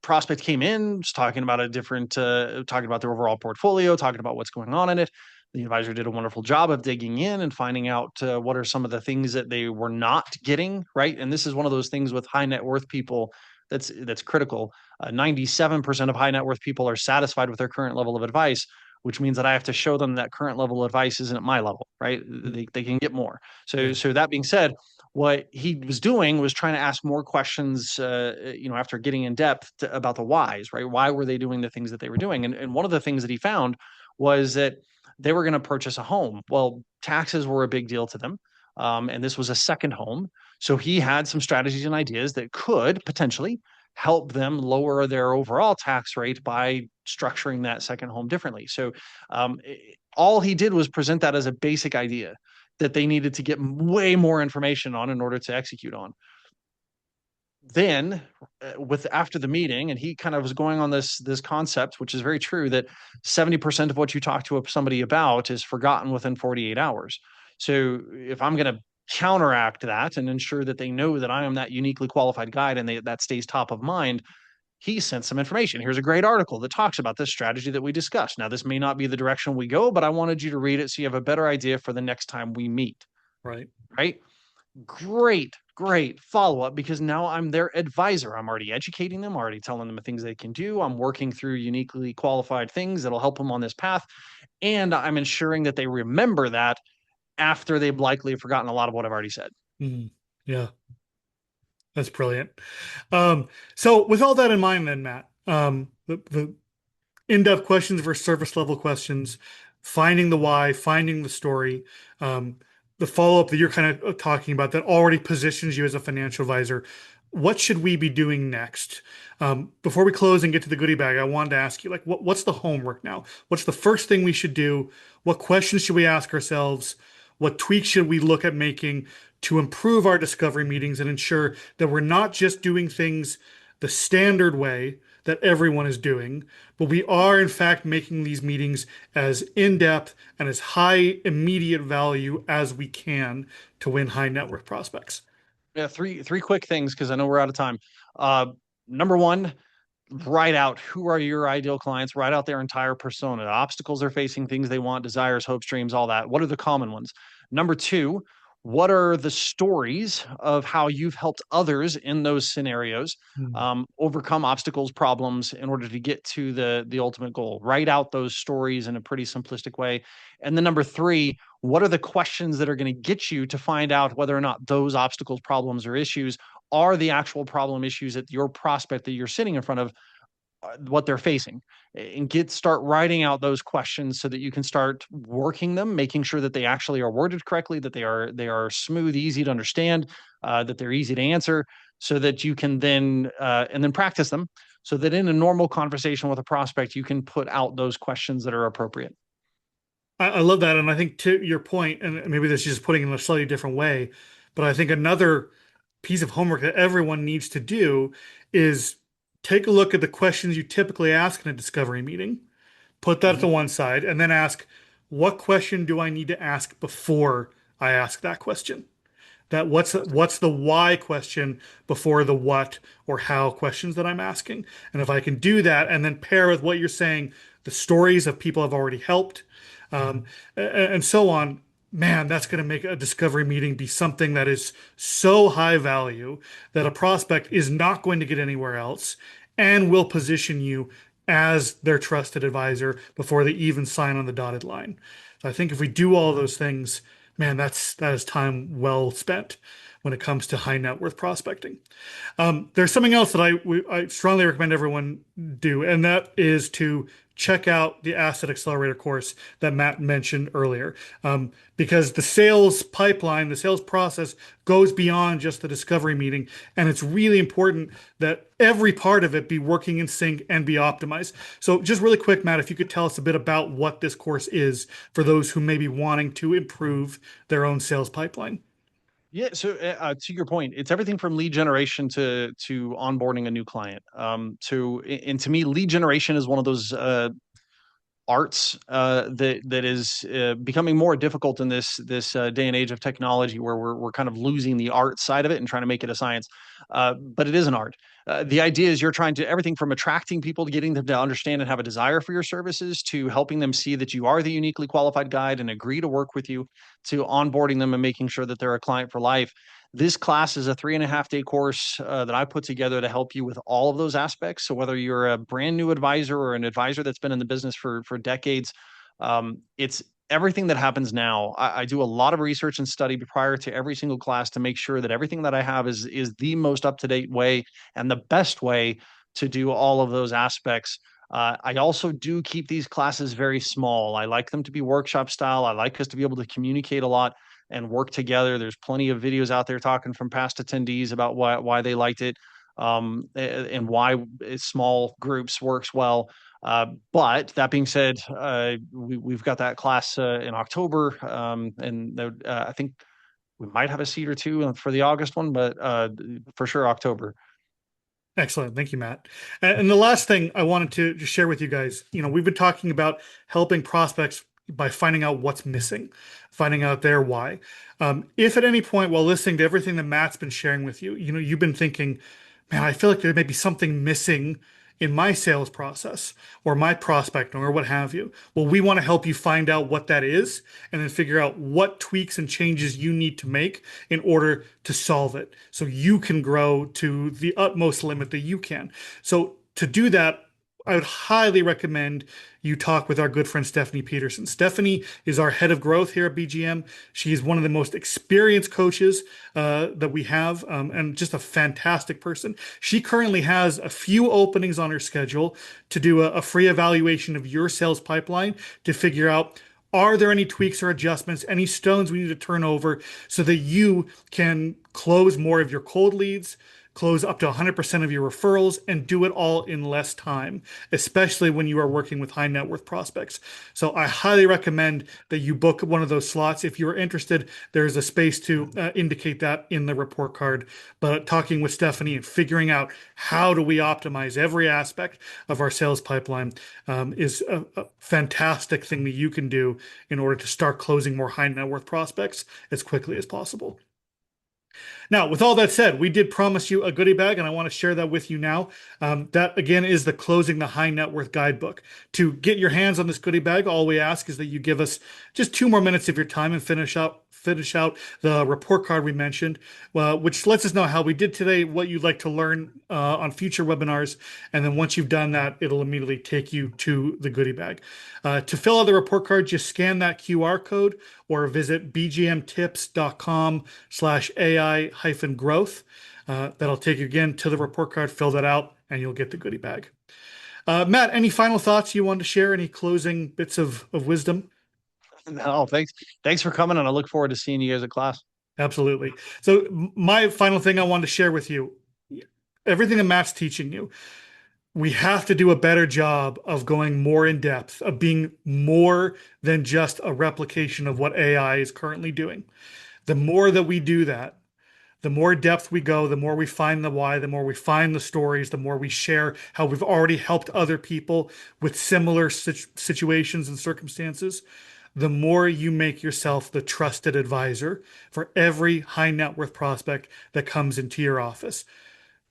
prospect came in just talking about talking about their overall portfolio, talking about what's going on in it. The advisor did a wonderful job of digging in and finding out what are some of the things that they were not getting right. And this is one of those things with high net worth people that's critical. 97% of high net worth people are satisfied with their current level of advice, which means that I have to show them that current level of advice isn't at my level, right? Mm. They can get more. So Yeah. so that being said, what he was doing was trying to ask more questions, after getting in depth about the whys, right? Why were they doing the things that they were doing? And one of the things that he found was that they were going to purchase a home. Well, taxes were a big deal to them. And this was a second home. So he had some strategies and ideas that could potentially help them lower their overall tax rate by structuring that second home differently. So all he did was present that as a basic idea that they needed to get way more information on in order to execute on. Then with after the meeting, and he kind of was going on this concept, which is very true, that 70% of what you talk to somebody about is forgotten within 48 hours. So if I'm going to counteract that and ensure that they know that I am that uniquely qualified guide and that stays top of mind, he sent some information. Here's a great article that talks about this strategy that we discussed. Now, this may not be the direction we go, but I wanted you to read it so you have a better idea for the next time we meet. Right. Right. Great follow up, because now I'm their advisor. I'm already educating them, already telling them the things they can do. I'm working through uniquely qualified things that'll help them on this path. And I'm ensuring that they remember that after they've likely forgotten a lot of what I've already said. Mm, yeah, that's brilliant. So with all that in mind, then Matt, the in-depth questions versus surface level questions, finding the why, finding the story, um, the follow-up that you're kind of talking about that already positions you as a financial advisor. What should we be doing next? Before we close and get to the goodie bag, I wanted to ask you, like, what's the homework now? What's the first thing we should do? What questions should we ask ourselves? What tweaks should we look at making to improve our discovery meetings and ensure that we're not just doing things the standard way that everyone is doing, but we are in fact making these meetings as in-depth and as high immediate value as we can to win high net worth prospects. Yeah, three quick things because I know we're out of time. Uh, Number one, write out who are your ideal clients, write out their entire persona, the obstacles they're facing, things they want, desires, hopes, dreams, all that. What are the common ones? Number two, what are the stories of how you've helped others in those scenarios Hmm. overcome obstacles, problems in order to get to the ultimate goal? Write out those stories in a pretty simplistic way. And then number three, what are the questions that are going to get you to find out whether or not those obstacles, problems, or issues are the actual problem issues that your prospect that you're sitting in front of what they're facing, and start writing out those questions so that you can start working them, making sure that they actually are worded correctly, that they are smooth, easy to understand, that they're easy to answer, so that you can then and then practice them, so that in a normal conversation with a prospect you can put out those questions that are appropriate. I love that. And I think to your point, and maybe this is just putting it in a slightly different way, but I think another piece of homework that everyone needs to do is take a look at the questions you typically ask in a discovery meeting, put that to Mhm. one side, and then ask, what question do I need to ask before I ask that question? That what's the why question before the what or how questions that I'm asking. And if I can do that and then pair with what you're saying, the stories of people I've already helped, and so on, man, that's going to make a discovery meeting be something that is so high value that a prospect is not going to get anywhere else and will position you as their trusted advisor before they even sign on the dotted line. So I think if we do all those things, man, that is time well spent when it comes to high net worth prospecting. There's something else that I strongly recommend everyone do, and that is to check out the Asset Accelerator course that Matt mentioned earlier. Because the sales pipeline, the sales process goes beyond just the discovery meeting, and it's really important that every part of it be working in sync and be optimized. So, just really quick, Matt, if you could tell us a bit about what this course is for those who may be wanting to improve their own sales pipeline. Yeah, so to your point, it's everything from lead generation to onboarding a new client. And to me, lead generation is one of those arts that is becoming more difficult in this day and age of technology, where we're kind of losing the art side of it and trying to make it a science. But it is an art. The idea is you're trying to everything from attracting people to getting them to understand and have a desire for your services, to helping them see that you are the uniquely qualified guide and agree to work with you, to onboarding them and making sure that they're a client for life. This class is a 3.5 day course that I put together to help you with all of those aspects. So whether you're a brand new advisor or an advisor that's been in the business for decades, it's everything that happens now. I do a lot of research and study prior to every single class to make sure that everything that I have is the most up to date way and the best way to do all of those aspects. I also do keep these classes very small. I like them to be workshop style. I like us to be able to communicate a lot and work together. There's plenty of videos out there talking from past attendees about why they liked it. and why small groups works well. But that being said, we've got that class in October, and I think we might have a seat or two for the August one, but for sure October. Excellent. Thank you, Matt. And the last thing I wanted to just share with you guys, we've been talking about helping prospects by finding out what's missing, finding out their why. If at any point while listening to everything that Matt's been sharing with you, you've been thinking, man, I feel like there may be something missing in my sales process or my prospecting or what have you. Well, we want to help you find out what that is and then figure out what tweaks and changes you need to make in order to solve it so you can grow to the utmost limit that you can. So to do that, I would highly recommend you talk with our good friend Stephanie Peterson. Stephanie is our head of growth here at BGM. She is one of the most experienced coaches that we have, and just a fantastic person. She currently has a few openings on her schedule to do a free evaluation of your sales pipeline to figure out, are there any tweaks or adjustments, any stones we need to turn over so that you can close more of your cold leads, close up to 100% of your referrals, and do it all in less time, especially when you are working with high net worth prospects. So I highly recommend that you book one of those slots. If you're interested, there's a space to indicate that in the report card. But talking with Stephanie and figuring out how do we optimize every aspect of our sales pipeline is a fantastic thing that you can do in order to start closing more high net worth prospects as quickly as possible. Now, with all that said, we did promise you a goodie bag, and I want to share that with you now. That, again, is the Closing the High Net Worth Guidebook. To get your hands on this goodie bag, all we ask is that you give us just 2 more minutes of your time and finish out the report card we mentioned, which lets us know how we did today, what you'd like to learn on future webinars. And then once you've done that, it'll immediately take you to the goodie bag. To fill out the report card, just scan that QR code or visit bgmtips.com/AI-growth. That'll take you again to the report card, fill that out, and you'll get the goodie bag. Matt, any final thoughts you want to share? Any closing bits of wisdom? No, thanks. Thanks for coming, and I look forward to seeing you guys at class. Absolutely. So my final thing I wanted to share with you, everything that Matt's teaching you, we have to do a better job of going more in depth, of being more than just a replication of what AI is currently doing. The more that we do that, the more depth we go, the more we find the why, the more we find the stories, the more we share how we've already helped other people with similar situations and circumstances, the more you make yourself the trusted advisor for every high net worth prospect that comes into your office.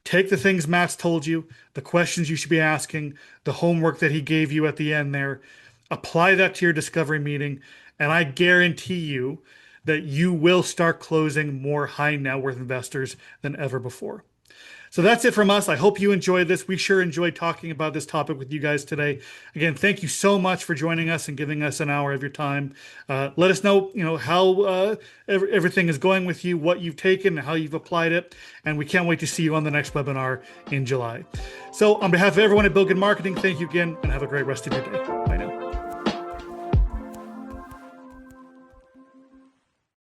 Take the things Matt's told you, the questions you should be asking, the homework that he gave you at the end there, apply that to your discovery meeting, and I guarantee you that you will start closing more high net worth investors than ever before. So that's it from us. I hope you enjoyed this. We sure enjoyed talking about this topic with you guys today. Again, thank you so much for joining us and giving us an hour of your time. Let us know, how everything is going with you, what you've taken, and how you've applied it. And we can't wait to see you on the next webinar in July. So on behalf of everyone at Bill Good Marketing, thank you again and have a great rest of your day.